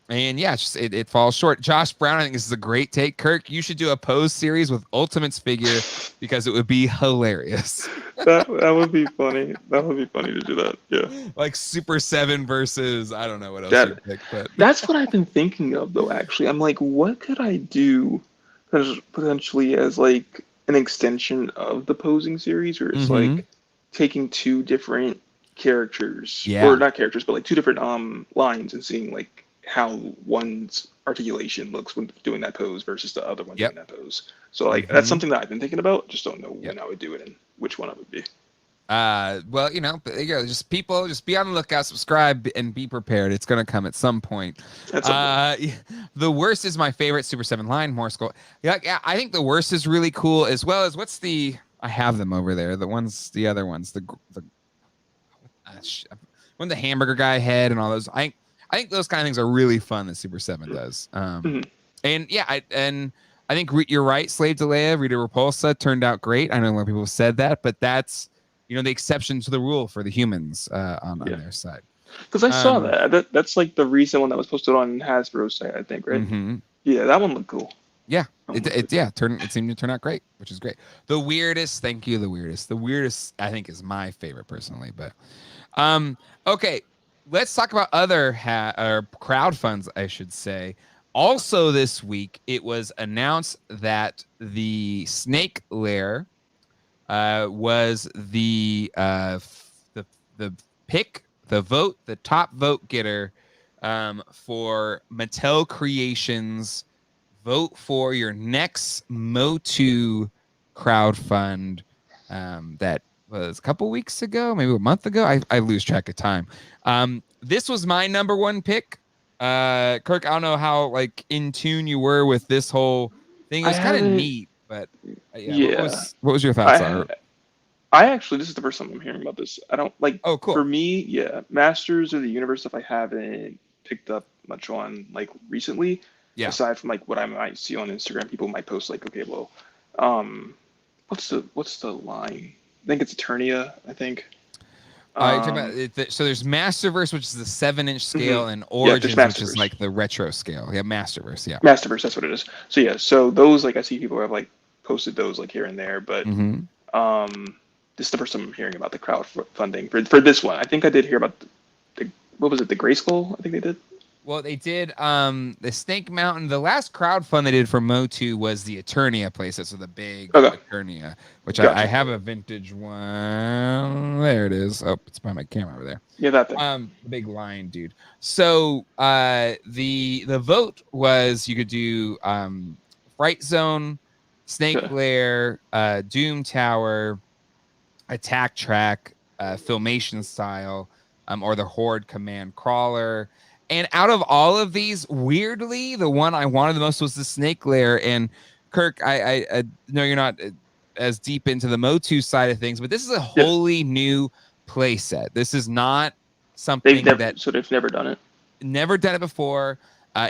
And yeah, it falls short. Josh Brown, I think this is a great take. Kirk, you should do a pose series with Ultimates figure because it would be hilarious. that would be funny. That would be funny to do that. Yeah. Like Super 7 versus I don't know what else you'd pick, but that's what I've been thinking of though, actually. I'm like, what could I do potentially as like an extension of the posing series, or it's like taking two different characters or not characters, but like two different lines and seeing like how one's articulation looks when doing that pose versus the other one doing that pose. So like that's something that I've been thinking about. Just don't know when I would do it and which one I would be. Well, there you go. Just be on the lookout, subscribe, and be prepared. It's gonna come at some point. The Worst is my favorite Super 7 line. Morse code. Yeah, I think the Worst is really cool, as well as I have them over there. The other ones, when the hamburger guy head and all those. I think those kind of things are really fun that Super 7 does. And yeah, I think you're right. Slave to Leia, Rita Repulsa turned out great. I know a lot of people have said that, but that's the exception to the rule for the humans on their side. Because I saw that's like the recent one that was posted on Hasbro's site, I think, right? Yeah, that one looked cool. Yeah, it seemed to turn out great, which is great. The weirdest, thank you. The weirdest, I think, is my favorite personally, but Okay, let's talk about other or crowdfunds, I should say. Also, this week it was announced that the Snake Lair was the pick, the vote, the top vote getter for Mattel Creations. Vote for your next Motu crowdfund that was a couple weeks ago, maybe a month ago. I lose track of time. This was my number one pick. Kirk, I don't know how like in tune you were with this whole thing. It I was kind of haven't. neat, but yeah. Yeah, What was your thoughts I on it? I actually, this is the first time I'm hearing about this. I don't like, Oh, for cool. me, yeah, Masters of the Universe stuff I haven't picked up much on like recently, Yeah. aside from like what I might see on Instagram. People might post like, okay, well, um, what's the line? I think it's Eternia, I think. You're talking about Um, so there's Masterverse, which is the 7-inch mhm. scale, and Yeah, there's Origins, which is Masterverse. like the retro scale. Yeah, Masterverse. Yeah. Masterverse, that's what it is. So yeah, so those like I see people have like posted those like here and there, but Mm-hmm. um, this is the first time I'm hearing about the crowdfunding for this one. I think I did hear about the what was it, the Grayskull? I think they did. Well, they did the Snake Mountain. The last crowdfund they did for Motu was the Eternia playset, so the big Okay, Eternia, which I gotcha. have a vintage one. There it is. Oh, it's by my camera over there. Yeah, that thing. The big lion dude. So the vote was you could do Fright Zone, Snake Okay, Lair, Doom Tower, Attack Track, Filmation Style, or the Horde Command Crawler. And out of all of these, weirdly, the one I wanted the most was the Snake Lair. And Kirk, I know you're not as deep into the Motu side of things, but this is a yeah, wholly new play set. This is not they've something never that so they've never done it. never done it before.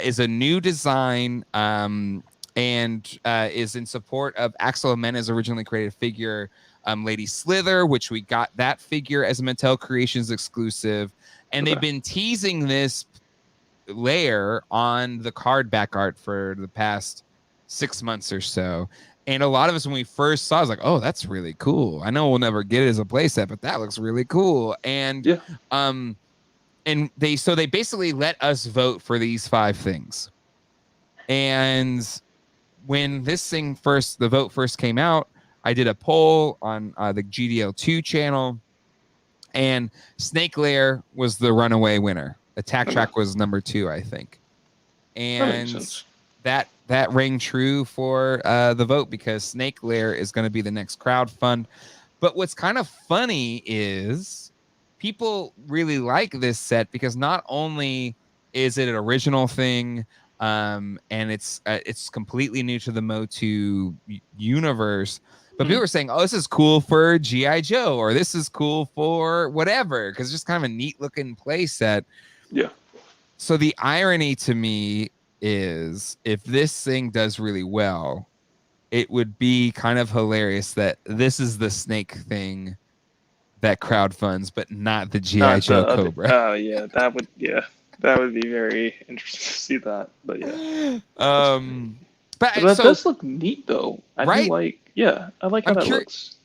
Is a new design and is in support of Axel Amena's originally created figure, Lady Slither, which we got that figure as a Mattel Creations exclusive. And they've Okay, been teasing this layer on the card back art for the past 6 months or so. And a lot of us, when we first saw it, was like, oh, that's really cool. I know we'll never get it as a playset, but that looks really cool. yeah, Um, and they basically let us vote for these 5 things. And when the vote first came out, I did a poll on the GDL2 channel, and Snake Lair was the runaway winner. Attack okay, Track was number 2, I think. that makes And sense. that rang true for the vote because Snake Lair is going to be the next crowdfund. But what's kind of funny is people really like this set because not only is it an original thing, and it's completely new to the Motu universe, but Hmm. people are saying, "Oh, this is cool for GI Joe," or "This is cool for whatever," because it's just kind of a neat looking play set. Yeah, So the irony to me is, if this thing does really well, it would be kind of hilarious that this is the Snake thing that crowdfunds, but not the GI not Joe the other. Cobra. Oh yeah, that would be very interesting to see that. But yeah, that's crazy. um, but But that so does look neat though. I do right, like. Yeah, I like how I'm that curious. looks.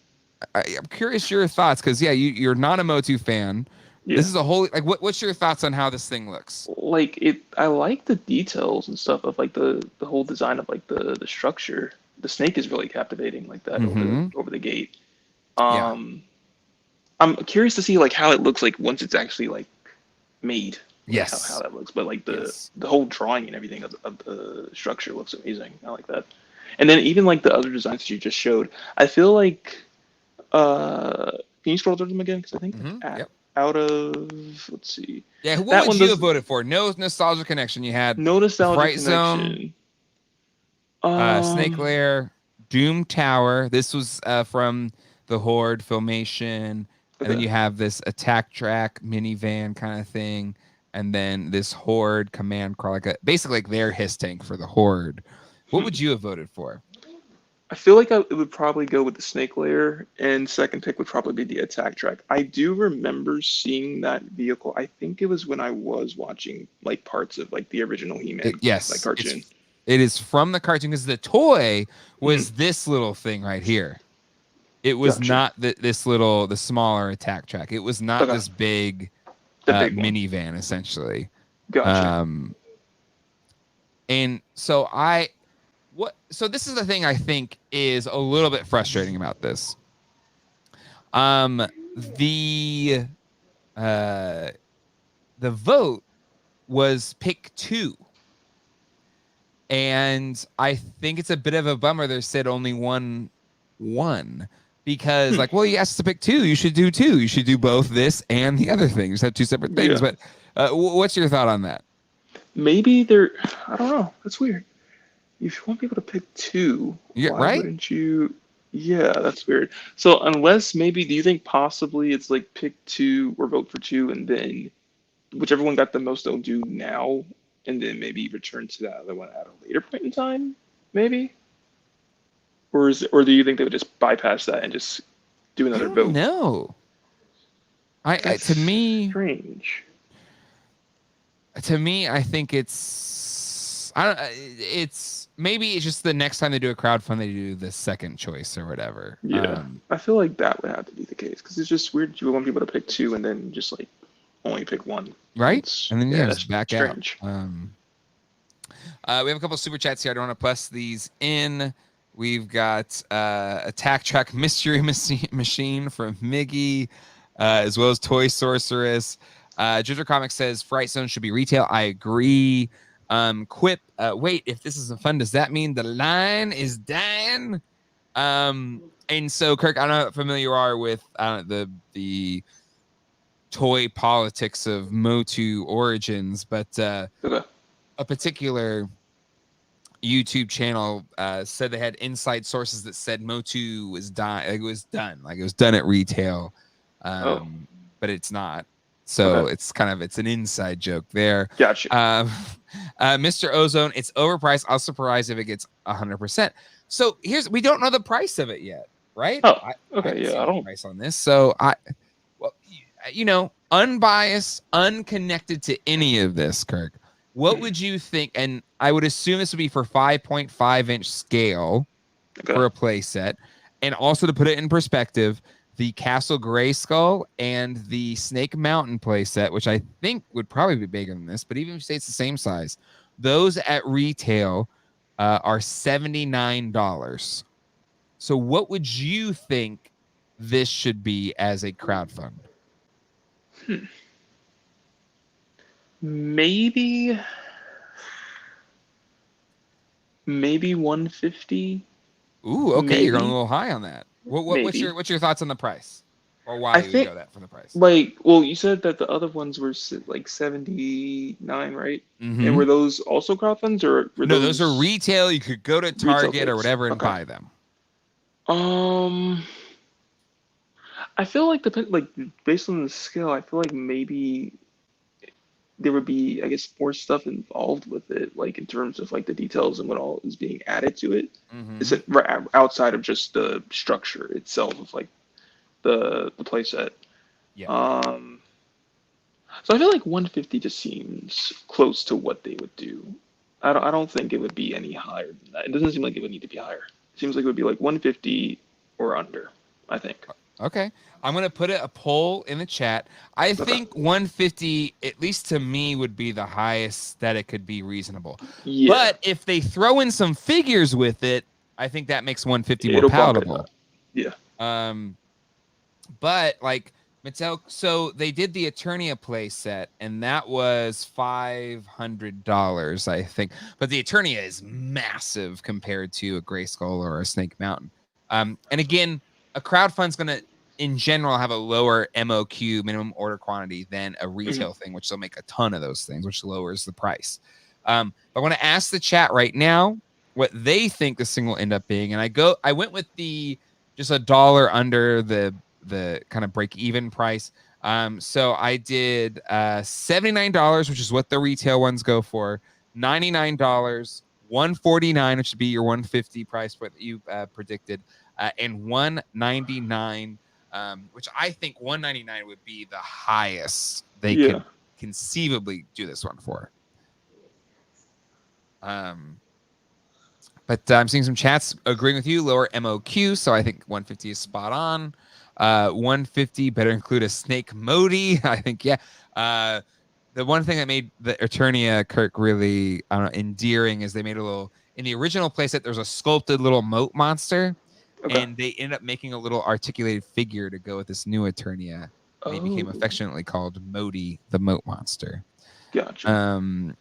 I'm curious your thoughts because yeah, you're not a Motu fan. This Yeah. is a whole like what's your thoughts on how this thing looks? Like it, I like the details and stuff of like the whole design of like the structure. The snake is really captivating like that Mm-hmm. over the gate. Yeah. um I'm curious to see like how it looks like once it's actually like made, like how Yes. that looks. But like Yes. the whole drawing and everything of the structure looks amazing. I like that. And then even like the other designs that you just showed, I feel like can you scroll through them again, because I think like Mm-hmm. Yep. out of, let's see, Yeah. What that would one you have does voted for? No nostalgia connection. You had no the nostalgia Fright Zone, connection. Snake Um, Lair, Doom Tower. This was from the Horde Filmation, and then okay. you have this Attack Track minivan kind of thing, and then this Horde Command Crawl, basically like their HISS tank for the Horde. What Hmm. would you have voted for? I feel like it would probably go with the snake layer, and second pick would probably be the attack track. I do remember seeing that vehicle. I think it was when I was watching like parts of like the original He-Man like Yes, cartoon. it is from the cartoon because the toy Hmm. was this little thing right here. It was Gotcha. not the smaller attack track. It was not Okay. this big The big one. minivan, essentially. Gotcha. And so so this is the thing I think is a little bit frustrating about this. The vote was pick 2. And I think it's a bit of a bummer they said only one because like, well, you asked to pick 2, you should do 2. You should do both this and the other thing. Just have 2 separate things. Yeah. But what's your thought on that? Maybe they're. I don't know. That's weird. If you want people to pick 2, Yeah, why right? wouldn't you? Yeah, that's weird. So unless maybe, do you think possibly it's like pick 2 or vote for 2, and then whichever one got the most they'll do now, and then maybe return to that other one at a later point in time, maybe? Or do you think they would just bypass that and just do I another don't vote? know. That's To me, strange. I think it's maybe it's just the next time they do a crowdfund, they do the second choice or whatever. Yeah, I feel like that would have to be the case because it's just weird. You want people to pick 2 and then just like only pick 1. Right? It's, And then yeah, just that's back strange. out. We have a couple of super chats here. I don't want to plus these in. We've got Attack Track Mystery Machine from Miggy, as well as Toy Sorceress. Ginger Comics says Fright Zone should be retail. I agree. Quip, wait, if this isn't fun, does that mean the line is dying? And so, Kirk, I don't know how familiar you are with the toy politics of Motu origins, but Okay. a particular YouTube channel said they had inside sources that said Motu was done. Like it was done at retail, Oh, but it's not. So okay. it's an inside joke there. Gotcha. Mr. Ozone, it's overpriced. I'll surprise if it gets 100%. So we don't know the price of it yet, right? Oh, I okay. haven't Yeah, seen I the don't. price on this. So unbiased, unconnected to any of this, Kirk. What would you think? And I would assume this would be for 5.5-inch scale Okay. for a play set. And also to put it in perspective, the Castle Grayskull and the Snake Mountain play set, which I think would probably be bigger than this, but even if you say it's the same size, those at retail are $79. So what would you think this should be as a crowdfund? Maybe 150. Ooh, okay, Maybe. you're going a little high on that. What's Maybe. your thoughts on the price, or why I you would think go that for the price? like, well, you said that the other ones were like 79, right? And Mm-hmm. were those also crowdfunds or were No, those are those retail. You could go to retail Target or things? whatever and Okay. buy them. I feel like based on the scale, I feel like maybe there would be, I guess, more stuff involved with it, like in terms of like the details and what all is being added to it. Mm-hmm. Is it right outside of just the structure itself of like the playset? Yeah. So I feel like 150 just seems close to what they would do. I don't think it would be any higher than that. It doesn't seem like it would need to be higher. It seems like it would be like 150 or under, I think. Okay. I'm going to put a poll in the chat. I think 150, at least to me, would be the highest that it could be reasonable. Yeah. But if they throw in some figures with it, I think that makes 150 more It'll bump it palatable. up. Yeah. But like Mattel, so they did the Eternia play set, and that was $500, I think. But the Eternia is massive compared to a Grayskull or a Snake Mountain. And again, a crowdfund's going to, in general, have a lower MOQ, minimum order quantity, than a retail thing, which they'll make a ton of those things, which lowers the price. But I want to ask the chat right now what they think this thing will end up being. And I went with just $1 under the kind of break even price. So I did $79, which is what the retail ones go for, $99, $149, which would be your 150 price point that you predicted, and $199, which I think $199 would be the highest they could conceivably do this one for. But I'm seeing some chats agreeing with you. Lower MOQ, so I think 150 is spot on. 150 better include a snake Modi. I think the one thing that made the Eternia Kirk really endearing is they made a little in the original playset. There's a sculpted little moat monster, and they ended up making a little articulated figure to go with this new Eternia. And he became affectionately called Modi, the moat monster. Gotcha.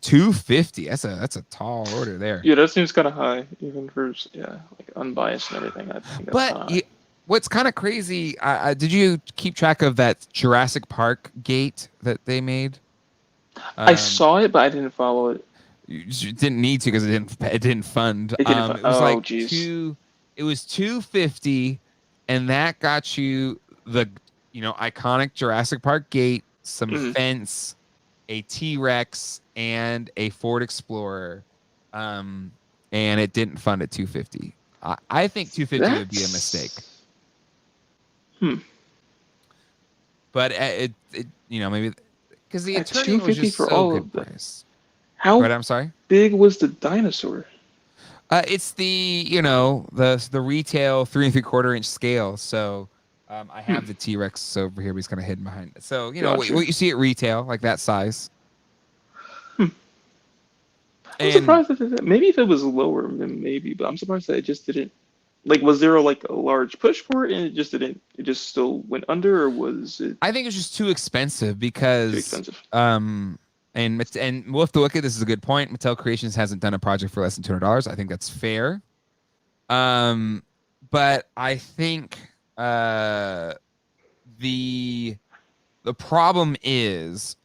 250. That's a tall order there. Yeah, that seems kind of high, even for like unbiased and everything. I think that's high. What's kind of crazy? Did you keep track of that Jurassic Park gate that they made? I saw it, but I didn't follow it. You didn't need to because it didn't fund. It didn't. It was like geez. It was 250, and that got you the iconic Jurassic Park gate, some fence, a T-Rex, and a Ford Explorer, and it didn't fund at 250. I think 250 would be a mistake. But maybe because the Eternia was just so good price. How? Right, I'm sorry. Big was the dinosaur? It's the the retail 3 3/4 inch scale. So I have the T-Rex over here, but he's kind of hidden behind it. So what you see at retail, like that size. I'm surprised maybe if it was lower, maybe, but I'm surprised that it just didn't. Like, was there a large push for it, and it just didn't? It just still went under, or was it? I think it was just too expensive because and we'll have to look at this. Is a good point. Motu Creations hasn't done a project for less than $200. I think that's fair. But I think the problem is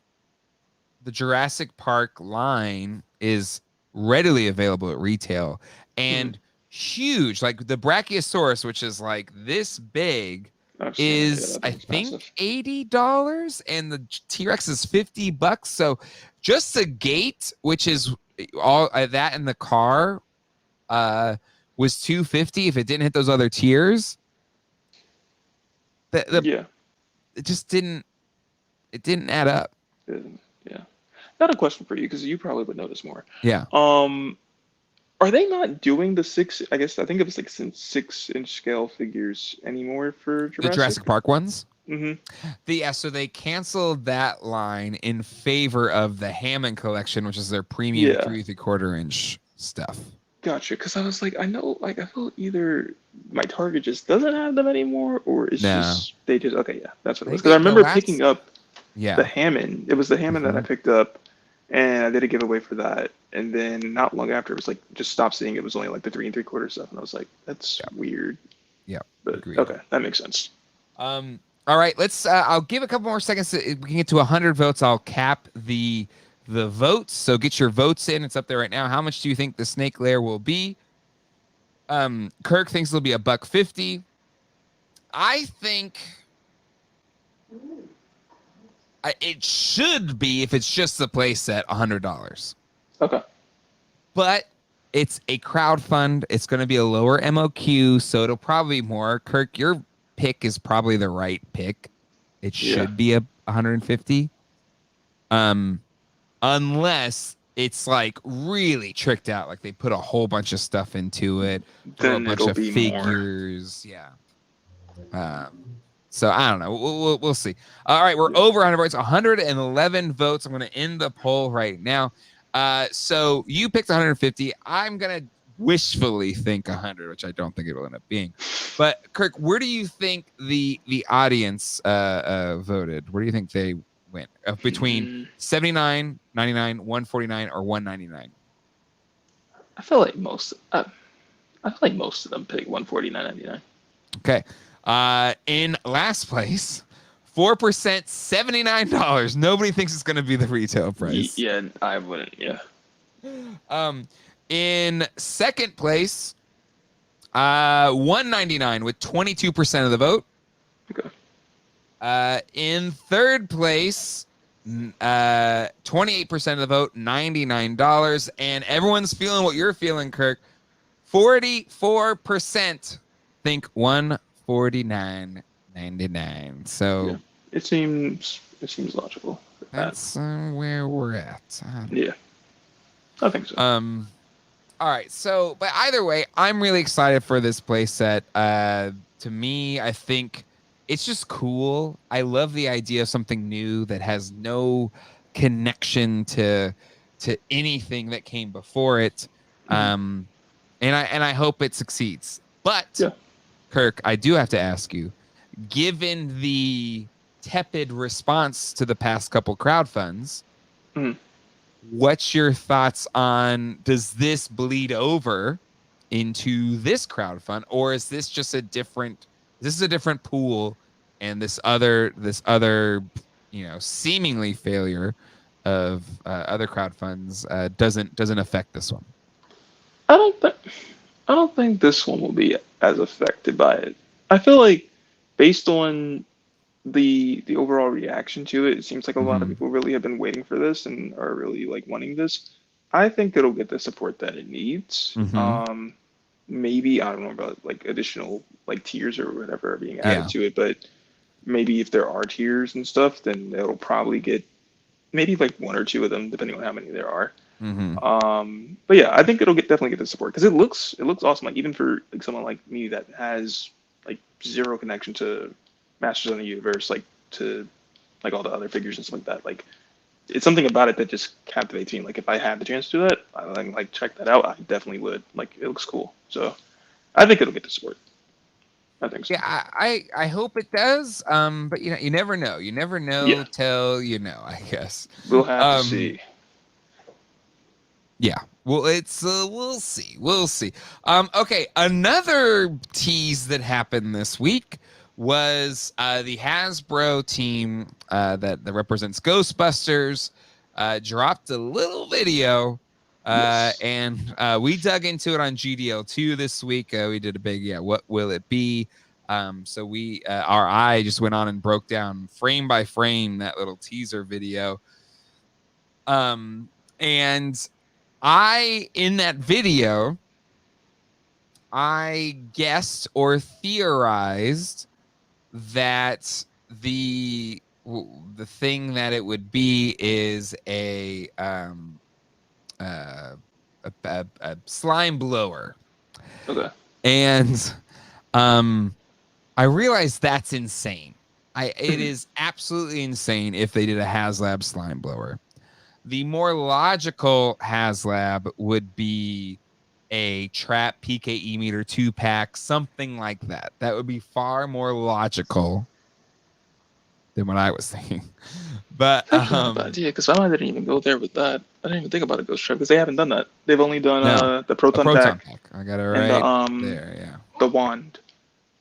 the Jurassic Park line is readily available at retail and huge. Like the Brachiosaurus, which is like this big, is I think $80, and the T-Rex is $50. So just the gate, which is all that in the car, was $250. If it didn't hit those other tiers, it just didn't. It didn't add up. Yeah. Got a question for you because you probably would know this more. Yeah. Are they not doing the 6? I think it was like 6-inch scale figures anymore for Jurassic? The Jurassic Park ones. Mm-hmm. So they canceled that line in favor of the Hammond collection, which is their premium 3 3/4 inch stuff. Gotcha. Because I was like, I know, I feel either my Target just doesn't have them anymore, or it's just they just that's what it was. Because I remember picking up the Hammond. It was the Hammond that I picked up, and I did a giveaway for that. And then not long after, it was like just stopped seeing it was only like the 3 3/4 stuff, and I was like, that's weird. Yeah. But agreed. Okay, that makes sense. All right, let's. I'll give a couple more seconds. We can get to 100 votes. I'll cap the votes. So get your votes in. It's up there right now. How much do you think the snake lair will be? Kirk thinks it'll be $150. I think it should be, if it's just the playset, $100. Okay. But it's a crowdfund. It's going to be a lower MOQ, so it'll probably be more. Kirk, your pick is probably the right pick. It should be a 150. Unless it's like really tricked out, like they put a whole bunch of stuff into it, then a bunch of figures. More. Yeah. So I don't know. We'll see. All right, we're over 100 votes. 111 votes. I'm going to end the poll right now. So you picked 150. I'm going to wishfully think 100, which I don't think it will end up being. But Kirk, where do you think the audience voted? Where do you think they went? Between 79, 99, 149, or 199? I feel like most of them picked 149.99. Okay. In last place, 4%, $79. Nobody thinks it's going to be the retail price. Yeah, I wouldn't. Yeah. In second place, $199 with 22% of the vote. Okay. In third place, 28% of the vote, $99, and everyone's feeling what you're feeling, Kirk. 44% think $149.99. So it seems logical. That's where we're at. Yeah, I think so. All right. So, but either way, I'm really excited for this play set. To me, I think it's just cool. I love the idea of something new that has no connection to anything that came before it. And I hope it succeeds. But Yeah. Kirk, I do have to ask you, given the tepid response to the past couple crowdfunds, what's your thoughts on, does this bleed over into this crowdfund, or is this just a different, this is a different pool, and this other seemingly failure of other crowdfunds doesn't affect this one? I don't think I don't think this one will be as affected by it. I feel like based on the overall reaction to it, it seems like a lot of Mm-hmm. people really have been waiting for this and are really like wanting this. I think it'll get the support that it needs. Mm-hmm. Maybe I don't know about like additional like tiers or whatever are being added Yeah. to it, but maybe if there are tiers and stuff, then it'll probably get maybe like one or two of them, depending on how many there are. Mm-hmm. But yeah, I think it'll definitely get the support because it looks awesome. Like even for like someone like me that has like zero connection to Masters of the Universe, like to like all the other figures and stuff like that. Like it's something about it that just captivates me. Like if I had the chance to do that, I like check that out. I definitely would. Like it looks cool. So I think it'll get the support. I think so. Yeah, I hope it does. But you never know. You never know Yeah, till you know, I guess. we'll have to Um, see. yeah. Well, it's we'll see. We'll see. Okay, another tease that happened this week was the Hasbro team that represents Ghostbusters dropped a little video. Yes. And we dug into it on GDL2 this week. We did a big, what will it be? So we, our eye just went on and broke down frame by frame that little teaser video. And in that video, I guessed or theorized that the thing that it would be is a slime blower. Okay. And I realized that's insane. It is absolutely insane if they did a HasLab slime blower. The more logical HasLab would be a trap PKE meter 2-pack, something like that. That would be far more logical than what I was thinking. But That's not a bad idea because my mind didn't even go there with that. I didn't even think about a ghost trap because they haven't done that. They've only done no, the a proton proton pack pack. I got it and right there. Yeah. the wand.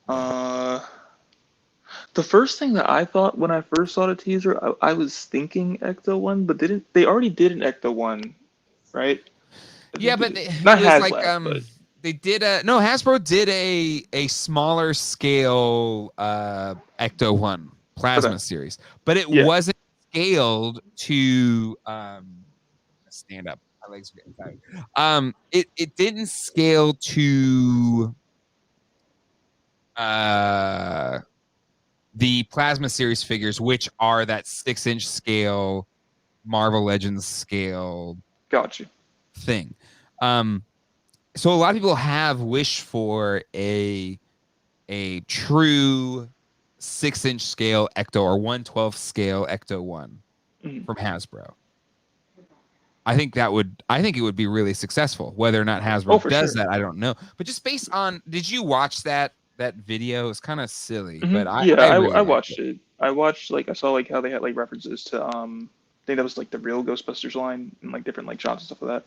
Yeah. The first thing that I thought when I first saw the teaser, I was thinking Ecto one, but they already did an Ecto one, right? Yeah, but it Not was like HasLab, but they did Hasbro did a smaller scale Ecto 1 okay, plasma series, but it yeah, wasn't scaled to stand up. My legs are getting tired. It didn't scale to the plasma series figures, which are that 6-inch scale Marvel Legends scale got you. thing. So a lot of people have wished for a true 6-inch scale Ecto or 1/12 scale Ecto 1 Mhm. from Hasbro. I think it would be really successful. Whether or not Oh, Hasbro for does sure. that, I don't know. But just based on, did you watch that video? It's kind of silly, but Yeah, I I really liked watched it. it. I watched like I saw like how they had like references to I think that was like the real Ghostbusters line and like different like shots and stuff like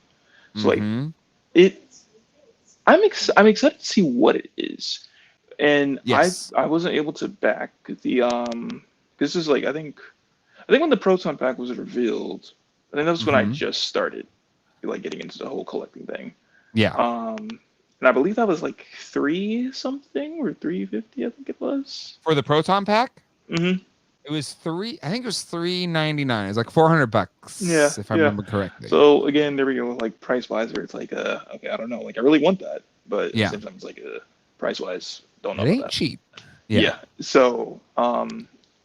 that. So like Mm-hmm. it, I'm excited to see what it is, and Yes. I wasn't able to back the this is like I think when the proton pack was revealed, I think that was when I Mm-hmm. just started like getting into the whole collecting thing. Yeah. And I believe that was like 3 something or 350, I think it was. For the proton pack, Hmm. it was three. I think it was $3.99. It's like $400, Yeah, if I yeah. remember correctly. So again, there we go. Like price wise, where it's like, okay, I don't know. Like I really want that, but at the Yeah, same time, it's like, price wise, don't know it about ain't that. cheap. Yeah. Yeah. So,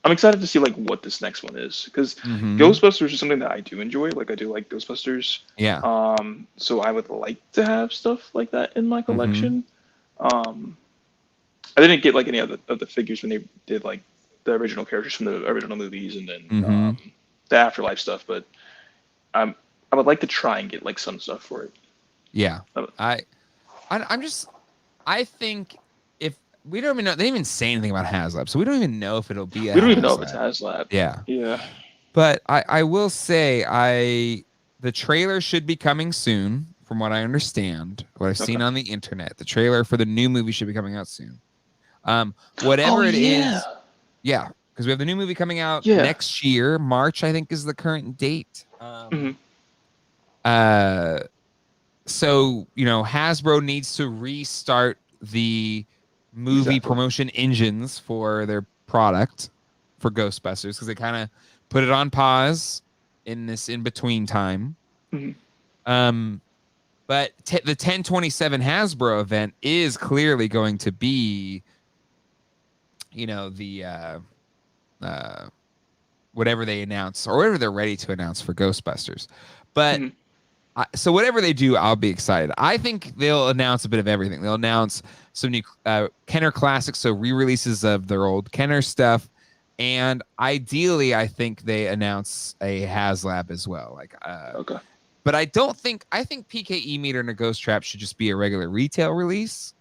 I'm excited to see like what this next one is, because Ghostbusters is something that I do enjoy. Like I do like Ghostbusters. Yeah. So I would like to have stuff like that in my Mm-hmm. collection. I didn't get like any of the figures when they did like the original characters from the original movies, and then Mm-hmm. the Afterlife stuff. But I would like to try and get like some stuff for it. Yeah. I think if we don't even know, they didn't even say anything about HasLab, so we don't even know if it'll be a We don't even know if HasLab. it's HasLab. Yeah. Yeah. But I will say the trailer should be coming soon, from what I understand, what I've seen on the internet. The trailer for the new movie should be coming out soon. Whatever it is, yeah, because we have the new movie coming out next year. March, I think, is the current date. So, you know, Hasbro needs to restart the movie promotion engines for their product for Ghostbusters, because they kind of put it on pause in this in-between time. But the 1027 Hasbro event is clearly going to be, you know, the whatever they announce or whatever they're ready to announce for Ghostbusters. But so whatever they do, I'll be excited. I think they'll announce a bit of everything. They'll announce some new Kenner classics, so re-releases of their old Kenner stuff. And ideally, I think they announce a HasLab as well. Like, but I think PKE Meter and a Ghost Trap should just be a regular retail release.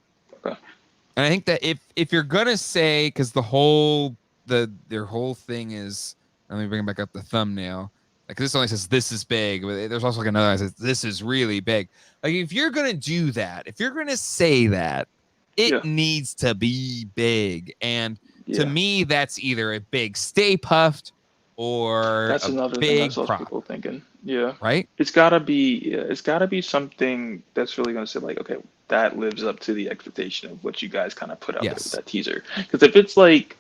And I think that if you're gonna say, because their whole thing is, let me bring back up the thumbnail. Like, this only says this is big, but there's also like another that says this is really big. Like, if you're gonna do that, if you're gonna say that, it needs to be big. And to me, that's either a big Stay Puffed or that's another thing I saw people thinking. Yeah. Right? It's gotta be something that's really gonna say like, okay, that lives up to the expectation of what you guys kind of put out there with that teaser. Because if it's like,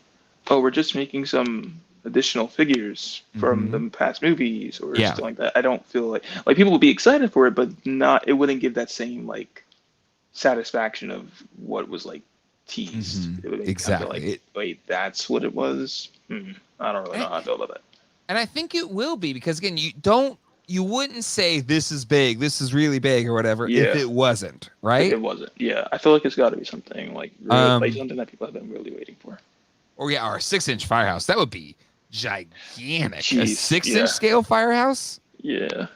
oh, we're just making some additional figures from the past movies or something like that, I don't feel like people would be excited for it, but it wouldn't give that same like satisfaction of what was like teased. It would exactly like, wait, that's what it was. I don't really know how I feel about that. And I think it will be, because again, you wouldn't say this is big, this is really big or whatever if it wasn't, right? If it wasn't. Yeah. I feel like it's got to be something like really, like something that people have been really waiting for. Or a 6-inch firehouse. That would be gigantic. Jeez, a 6-inch scale firehouse? Yeah.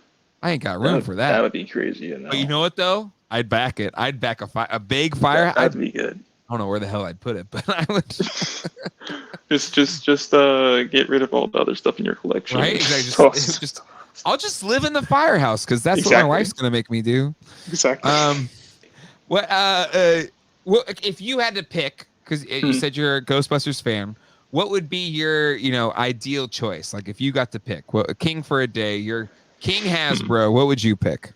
I ain't got room for that. That would be crazy. But you know what though? I'd back it. I'd back a big firehouse. That'd be good. I don't know where the hell I'd put it, but I would just get rid of all the other stuff in your collection. Right? Exactly. I'll just live in the firehouse, because that's what my wife's gonna make me do. Exactly. Well, if you had to pick, because you said you're a Ghostbusters fan, what would be your, ideal choice? Like, if you got to pick, king for a day, you're King Hasbro, what would you pick?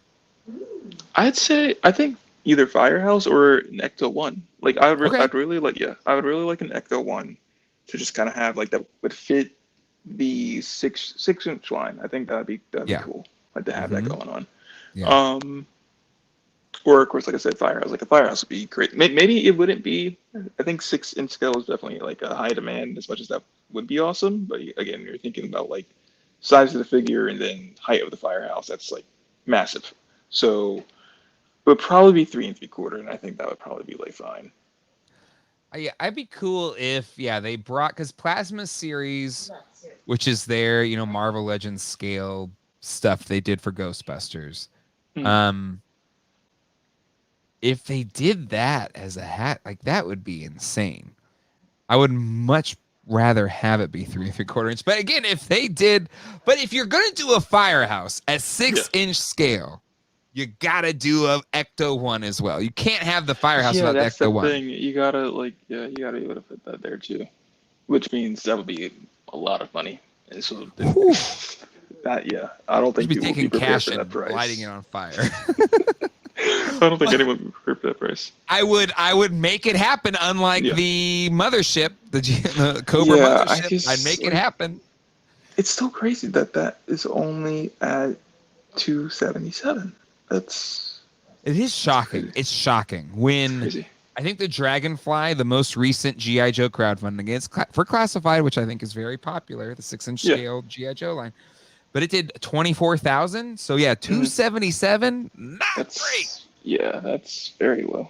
I think either Firehouse or an Ecto 1. Like, I'd really like an Ecto 1 to just kind of have like that would fit the 6-inch line. I think that'd be cool. Like to have that going on. Yeah. Or of course, like I said, Firehouse. Like a Firehouse would be great. Maybe it wouldn't be. I think 6-inch scale is definitely like a high demand. As much as that would be awesome, but again, you're thinking about like size of the figure and then height of the Firehouse. That's like massive. So it would probably be 3 3/4, and I think that would probably be like fine. Yeah, I'd be cool if they brought, because Plasma Series, which is their Marvel Legends scale stuff they did for Ghostbusters. If they did that as a hat, like that would be insane. I would much rather have it be 3 3/4 inch. But again, if you're gonna do a Firehouse at 6-inch scale, you gotta do a Ecto 1 as well. You can't have the Firehouse without the Ecto 1. Thing. You gotta be able to put that there too, which means that would be a lot of money. And so I don't think you'd be taking cash and lighting it on fire. I don't think anyone would be prepared for that price. I would make it happen. Unlike the Mothership, the Cobra Mothership, I'd make it happen. It's still crazy that is only at $277. It is shocking. It's shocking when I think the Dragonfly, the most recent GI Joe crowdfunding, it's for classified, which I think is very popular, the 6-inch Yeah. scale GI Joe line. But it did 24,000. So yeah, 277. Not great. That's very low.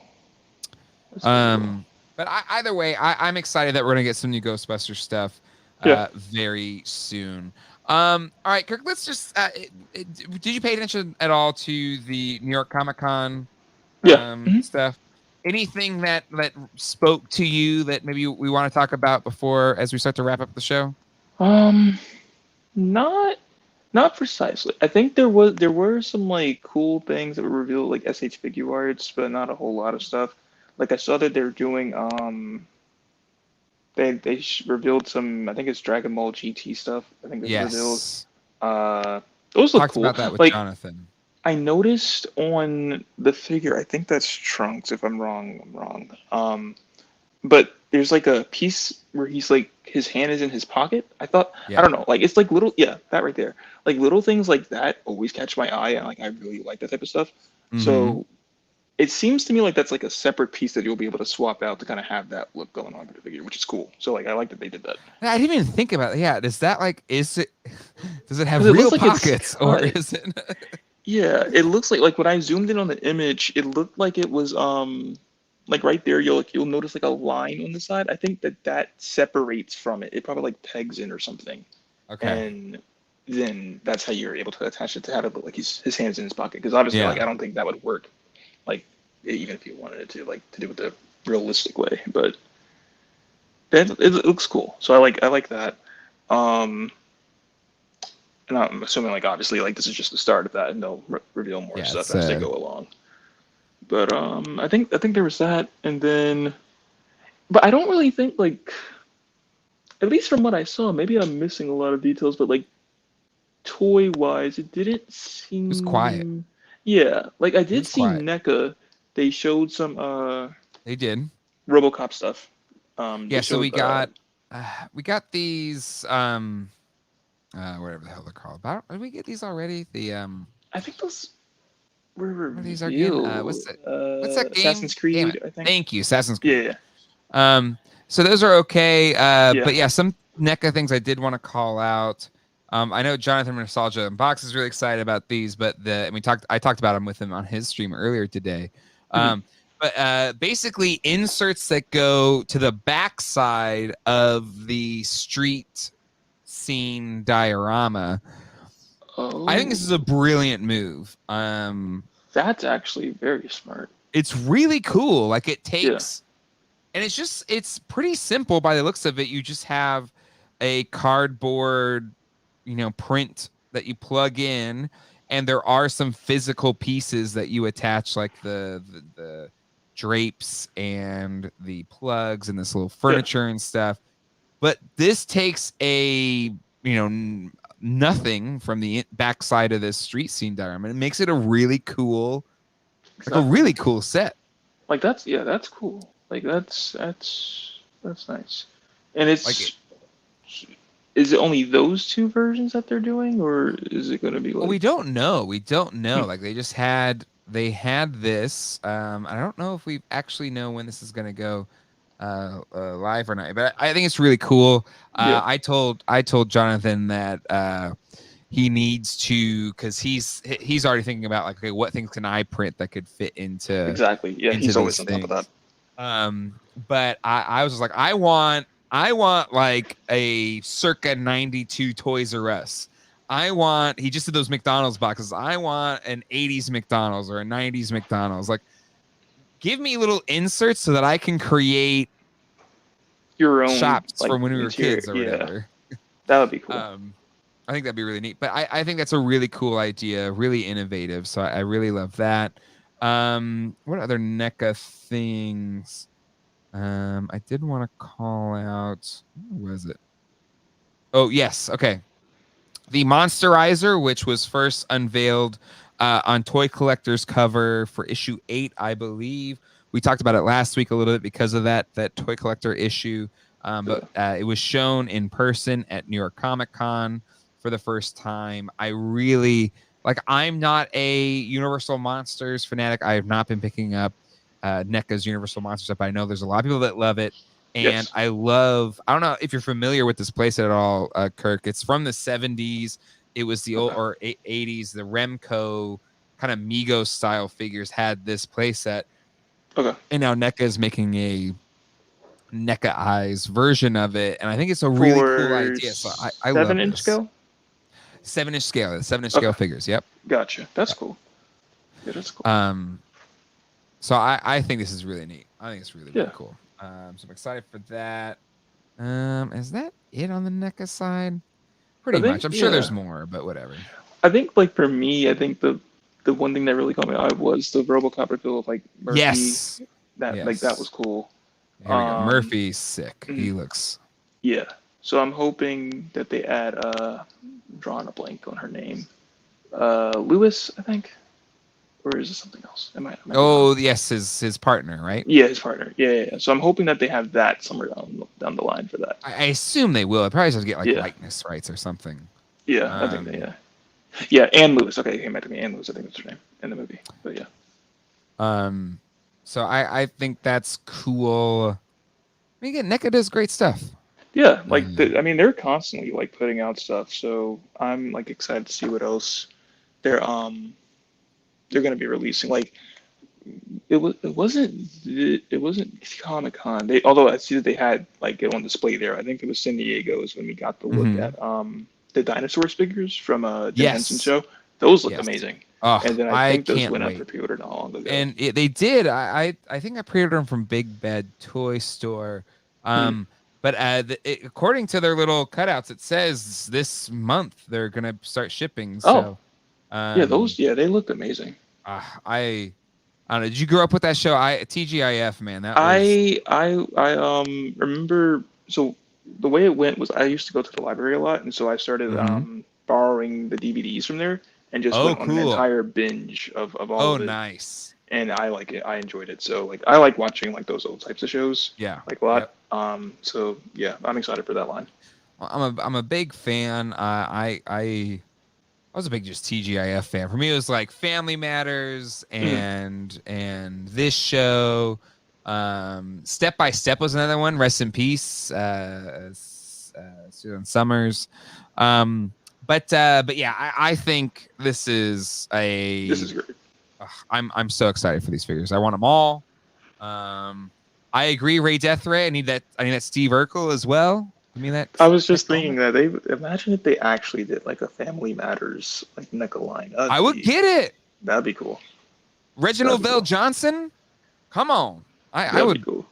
That's very low. But either way, I'm excited that we're gonna get some new Ghostbusters stuff Yeah. very soon. All right, Kirk, let's just did you pay attention at all to the New York Comic Con Yeah. stuff? Anything that spoke to you that maybe we want to talk about before as we start to wrap up the show? Not not precisely. I think there were some like cool things that were revealed, like SH figure arts, but not a whole lot of stuff. Like I saw that they're doing they revealed some, I think it's Dragon Ball GT stuff. I think that's revealed. Yes. Those look Talked cool. about that with Like Jonathan. I noticed on the figure, I think that's Trunks. If I'm wrong, I'm wrong. But there's like a piece where he's like his hand is in his pocket. I thought, I Yeah. don't know, like it's like little, yeah, that right there. Like little things like that always catch my eye, and like I really like that type of stuff. So it seems to me like that's like a separate piece that you'll be able to swap out to kind of have that look going on with the figure, which is cool. So like I like that they did that. I didn't even think about it. Yeah, does that like does it have 'Cause it real looks like it's pockets or cut. is it? Yeah, it looks like when I zoomed in on the image, it looked like it was like right there you'll notice like a line on the side. I think that separates from it. It probably like pegs in or something. Okay. And then that's how you're able to attach it to have it look like his hands in his pocket. Because obviously Yeah. like I don't think that would work like even if you wanted it to like to do it the realistic way. But it looks cool. So I like that. Um and I'm assuming like obviously like this is just the start of that and they'll reveal more Yeah, stuff it's as they go along. But I think there was that, and then, but I don't really think like, at least from what I saw, maybe I'm missing a lot of details, but like toy wise, it didn't it was quiet. seem. Yeah, like I It did was see quiet. NECA. They showed some They did. RoboCop stuff. Yeah, They so showed we got these whatever the hell they're called. Did we get these already? The I think those were what are these are again? revealed. What's that game? Assassin's Damn it. Creed, I think. Thank you, Assassin's Yeah, Creed. yeah, So those are okay. yeah. But yeah, some NECA things I did want to call out. I know Jonathan Nostalgia and Box is really excited about these, but I talked about them with him on his stream earlier today. But basically inserts that go to the backside of the street scene diorama. Oh, I think this is a brilliant move. that's actually very smart. It's really cool. Like it Yeah. takes, and it's pretty simple by the looks of it. You just have a cardboard, print that you plug in, and there are some physical pieces that you attach, like the drapes and the plugs and this little furniture and stuff. But this takes a nothing from the backside of this street scene diorama. It makes it a really cool, like a really cool set. Like that's cool. Like that's nice. And it's Like is it only those two versions that they're doing, or is it going to be like? well, we don't know. We don't know. Like they had this. I don't know if we actually know when this is going to go live or not. But I think it's really cool. Yeah. I told Jonathan that he needs to, because he's already thinking about like, okay, what things can I print that could fit into Exactly. Yeah, into he's always these on top of that. But I was just like, I want like a circa 92 Toys R Us. He just did those McDonald's boxes. I want an 80s McDonald's or a 90s McDonald's. Like, give me little inserts so that I can create Your own shops like, from when we were interior. kids or whatever. That would be cool. I think that'd be really neat. But I think that's a really cool idea, really innovative. So I really love that. What other NECA things? I did want to call out. Where was it? Oh, yes. Okay. The Monsterizer, which was first unveiled on Toy Collector's cover for issue 8, I believe. We talked about it last week a little bit because of that Toy Collector issue. But it was shown in person at New York Comic Con for the first time. I really I'm not a Universal Monsters fanatic. I have not been picking up NECA's Universal Monster stuff. I know there's a lot of people that love it. And Yes. I don't know if you're familiar with this playset at all, Kirk. It's from the 70s. It was the old or 80s. The Remco kind of Migos style figures had this playset. Okay. And now NECA is making a NECA Eyes version of it. And I think it's a really cool For idea. So I love 7-inch this. scale? 7-inch scale. 7-inch scale figures. Yep. Gotcha. That's Yep. cool. Yeah, that's cool. So I think this is really neat. I think it's really cool. So I'm excited for that. Is that it on the NECA side? Pretty much. I'm sure there's more, but whatever. I think like for me, I think the one thing that really caught my eye was the RoboCop reveal of like Murphy. Yes. Like that was cool. Here we go. Murphy's sick. He looks. Yeah. So I'm hoping that they add drawing a blank on her name. Lewis, I think. Or is it something else? Am I oh, yes, his partner, right? Yeah, his partner. Yeah. So I'm hoping that they have that somewhere down the line for that. I assume they will. It probably has to get like likeness rights or something. Yeah, I think they, yeah, Ann Lewis. Okay, it came back to me. Ann Lewis, I think that's her name in the movie. But yeah. So I think that's cool. I mean, again, NECA does great stuff. Yeah, like I mean, they're constantly like putting out stuff. So I'm like excited to see what else they're going to be releasing. Like it wasn't Comic-Con. Although I see that they had like it on display there. I think it was San Diego is when we got to look at the dinosaurs figures from Jim Henson show. Those looked amazing. Oh, and then I think those went up for pre-order not long ago. And they did. I think I pre-ordered them from Big Bad Toy Store. But according to their little cutouts, it says this month they're gonna start shipping. So, yeah, they looked amazing. I don't know. Did you grow up with that show? TGIF, man. That was... I remember. So the way it went was I used to go to the library a lot, and so I started borrowing the DVDs from there and just went on an entire binge of all of it. Oh, nice. And I like it. I enjoyed it. So like I like watching like those old types of shows. Yeah. Like a lot. Yep. So yeah, I'm excited for that line. I'm a big fan. I was a big just TGIF fan. For me, it was like Family Matters and this show. Step by Step was another one. Rest in peace, Susan Summers. But yeah, I think this is great. I'm so excited for these figures. I want them all. I agree. Ray Deathray. I need that Steve Urkel as well. I was just thinking that imagine if they actually did like a Family Matters like NECA line. I would get it. That'd be cool. Reginald Vell Johnson, come on. I would. Be cool.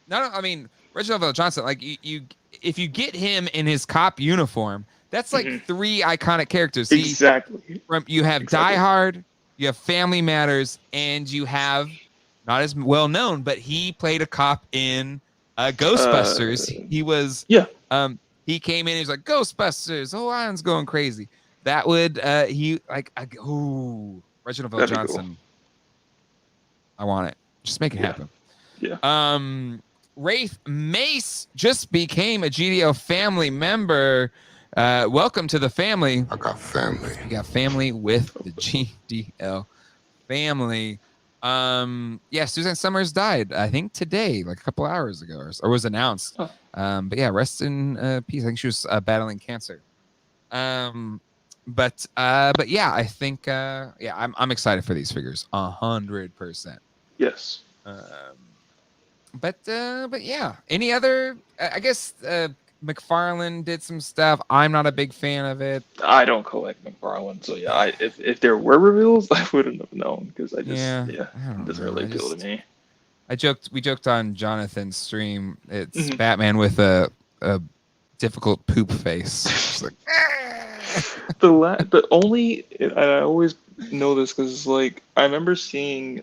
No, I mean Reginald Vell Johnson. Like you, if you get him in his cop uniform, that's like three iconic characters. Exactly. You have Die Hard, you have Family Matters, and you have not as well known, but he played a cop in Ghostbusters. He was he came in, he was like Ghostbusters, the whole island's going crazy. That would Reginald Vell Johnson. Cool. I want it. Just make it happen. Yeah. Wraith Mace just became a GDL family member. Welcome to the family. I got family. You got family with the GDL family. Suzanne Summers died, I think today, like a couple hours ago, or was announced. But yeah, rest in peace. I think she was battling cancer. But yeah, I think I'm excited for these figures 100%. Yes. But yeah, any other? I guess McFarlane did some stuff. I'm not a big fan of it. I don't collect McFarlane, so yeah. If there were reveals, I wouldn't have known because it doesn't really appeal to me. We joked on Jonathan's stream. It's Batman with a difficult poop face. Just like, the only I always know this because it's like I remember seeing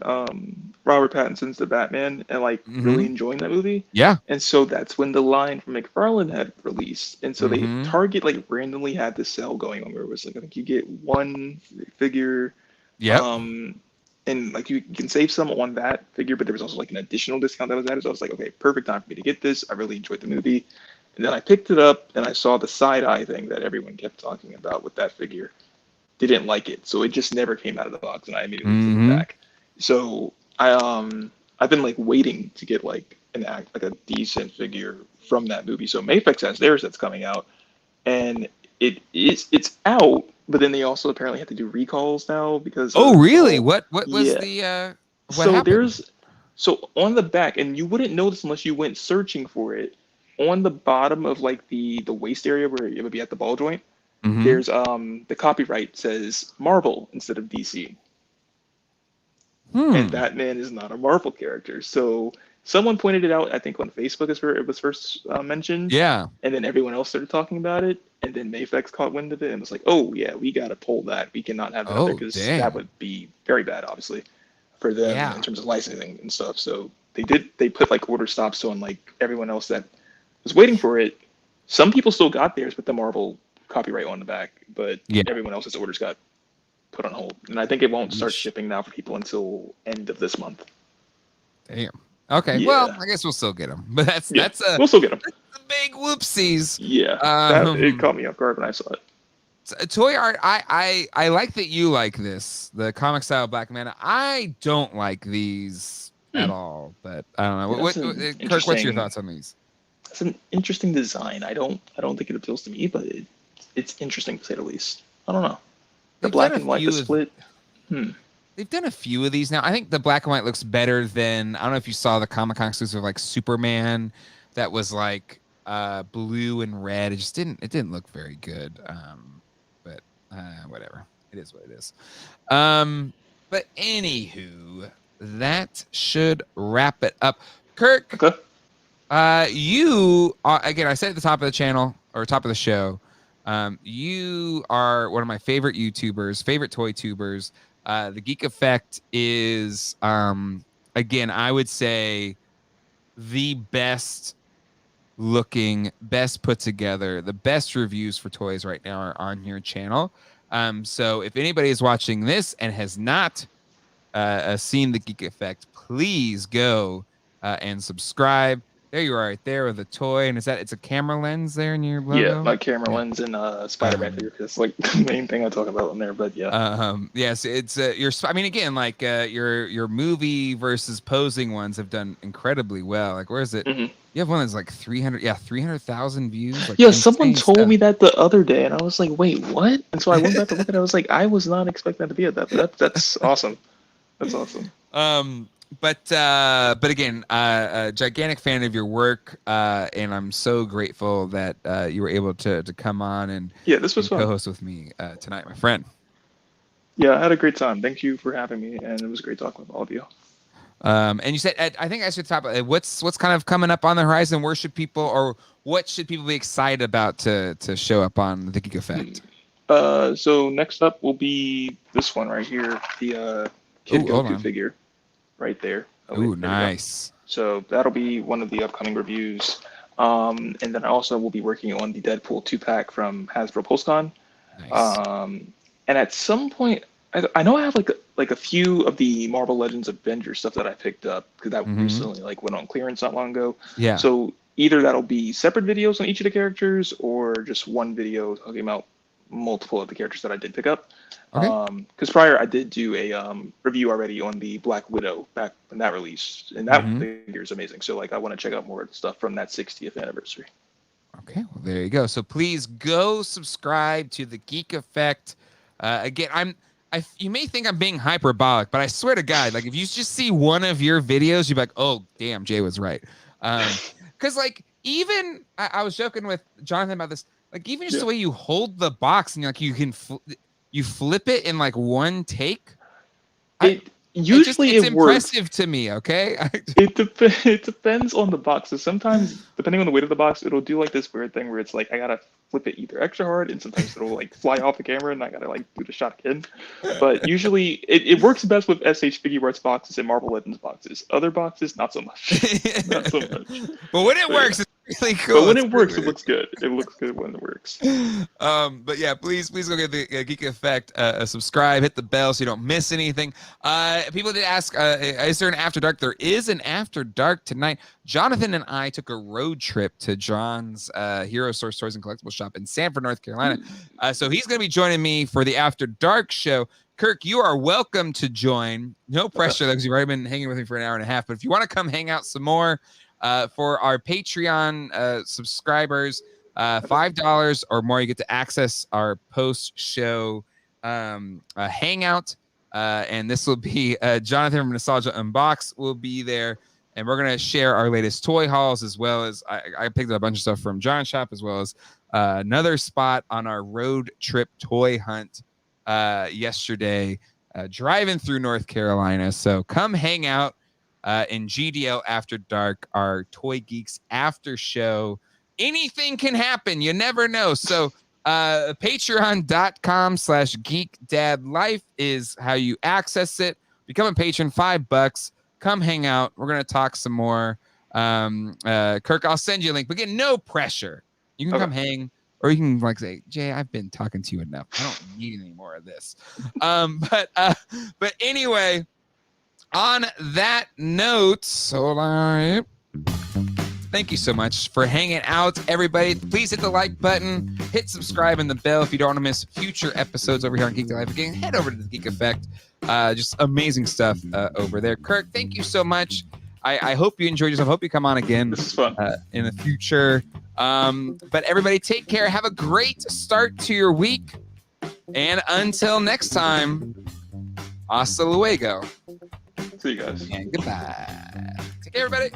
Robert Pattinson's The Batman and like really enjoying that movie. Yeah. And so that's when the line from McFarlane had released. And so they Target like randomly had this sale going on where it was like I think you get one figure. Yeah. And like you can save some on that figure, but there was also like an additional discount that was added. So I was like, okay, perfect time for me to get this. I really enjoyed the movie. And then I picked it up and I saw the side eye thing that everyone kept talking about with that figure. Didn't like it. So it just never came out of the box and I immediately took it back. So I've been like waiting to get like like a decent figure from that movie. So Mayfix has theirs that's coming out, and it's out. But then they also apparently have to do recalls now because Oh, of the really? whole What was yeah. the what So happened? so on the back, and you wouldn't notice unless you went searching for it. On the bottom of like the waist area where it would be at the ball joint, Mm-hmm. there's the copyright says Marvel instead of DC, and Hmm. Batman is not a Marvel character. So someone pointed it out, I think on Facebook is where it was first mentioned, Yeah. and then everyone else started talking about it, and then Mayfex caught wind of it and was like, "Oh yeah, we gotta pull that. We cannot have that out there Oh, because that dang. would be very bad, obviously, for them in Yeah. terms of licensing and stuff." So they put like order stops on like everyone else that was waiting for it. Some people still got theirs with the Marvel copyright on the back, but Yeah. everyone else's orders got put on hold. And I think it won't start Yeesh. shipping now for people until end of this month. Damn. Okay. Well, Yeah. I guess we'll still get them, but that's Yeah. that's a We'll still get them. that's a big whoopsies. Yeah. That it Um, caught me off guard when I saw it. toy art. I like that you like this, the comic style Black Man. I don't like these at Hmm. all, but I don't know. Yeah, that's Kirk? What's your thoughts on these? that's an interesting design. I don't think it appeals to me, but it's interesting to say the least. I don't know. The They've done black a and white, the few of split. Hmm. they've done a few of these now. I think the black and white looks better than I don't know if you saw the Comic Con exclusive like Superman that was like blue and red. It didn't look very good. But whatever. It is what it is. But anywho, that should wrap it up. Kirk, Okay. you again, I said at the top of the channel or top of the show, you are one of my favorite YouTubers, favorite toy tubers. The Geek Effect is again, I would say the best looking, best put together, the best reviews for toys right now are on your channel. So if anybody is watching this and has not seen the Geek Effect, please go and subscribe. There you are, right there with a toy, and it's a camera lens there in your Yeah, logo. my camera Yeah. lens and Spider-Man figure is like the main thing I talk about in there. But yeah. Yes, it's your. I mean, again, like your movie versus posing ones have done incredibly well. Like, where is it? Hmm. You have one that's like 300,000 views. Like, Yeah, someone insane told stuff. me that the other day, and I was like, "Wait, what?" And so I went back to look at it. I was like, "I was not expecting that to be at that." But that's awesome. That's awesome. But again, a gigantic fan of your work, and I'm so grateful that you were able to come on Yeah, this was and fun. co-host with me tonight, my friend. Yeah, I had a great time. Thank you for having me, and it was great talking with all of you. And you said, I think I asked you at the top, what's kind of coming up on the horizon? Where should people, or what should people be excited about to show up on the Geek Effect? So next up will be this one right here, the Kid Oh, hold Goku on. figure, right there. Oh, wait, Ooh, there we go. nice. So that'll be one of the upcoming reviews. And then I also will be working on the Deadpool 2-pack from Hasbro PulseCon. Nice. And at some point, I know I have like a few of the Marvel Legends Avengers stuff that I picked up because that Mm-hmm. recently like went on clearance not long ago. Yeah. So either that'll be separate videos on each of the characters or just one video talking about multiple of the characters that I did pick up. Okay. Because prior I did do a review already on the Black Widow back when that released, and that Mm-hmm. figure is amazing. So like I want to check out more stuff from that 60th anniversary. Okay, well there you go. So please go subscribe to the Geek Effect. Again, you may think I'm being hyperbolic, but I swear to God, like if you just see one of your videos, you're like, oh damn, Jay was right. Because like even I was joking with Jonathan about this. Like even just Yeah. the way you hold the box and like you can you flip it in like one take. Usually It's it works. impressive to me. Okay. It depends on the box. So sometimes, depending on the weight of the box, it'll do like this weird thing where it's like I gotta flip it either extra hard, and sometimes it'll like fly off the camera, and I gotta like do the shot again. But usually, it works best with SH Figure Arts boxes and Marvel Legends boxes. Other boxes, not so much. Not so much. But when it So, works, yeah. it's really cool. But when It's it works, really, it looks good. It looks good when it works. but yeah, please go get the Geek Effect, subscribe, hit the bell so you don't miss anything. People did ask, is there an After Dark? There is an After Dark tonight. Jonathan and I took a road trip to John's Hero Source Toys and Collectibles shop in Sanford, North Carolina. So he's going to be joining me for the After Dark show. Kirk, you are welcome to join. No pressure, because you've already been hanging with me for an hour and a half. But if you want to come hang out some more, for our Patreon subscribers, $5 or more, you get to access our post-show hangout. And this will be Jonathan from Nostalgia Unbox will be there. And we're going to share our latest toy hauls, as well as I picked up a bunch of stuff from John's shop, as well as another spot on our road trip toy hunt yesterday, driving through North Carolina. So come hang out in GDL After Dark, our Toy Geeks after show. Anything can happen. You never know. So patreon.com/geekdadlife is how you access it. Become a patron, $5. Come hang out. We're going to talk some more. Kirk, I'll send you a link. But again, no pressure. You can come hang, or you can like say, Jay, I've been talking to you enough. I don't need any more of this. But anyway, on that note, thank you so much for hanging out, everybody. Please hit the like button, hit subscribe and the bell if you don't want to miss future episodes over here on Geek Life. Again, head over to the Geek Effect. Just amazing stuff over there. Kirk, thank you so much. I hope you enjoyed yourself. Hope you come on again This is fun. In the future. But everybody, take care. Have a great start to your week. And until next time, hasta luego. See you guys. And goodbye. Take care, everybody.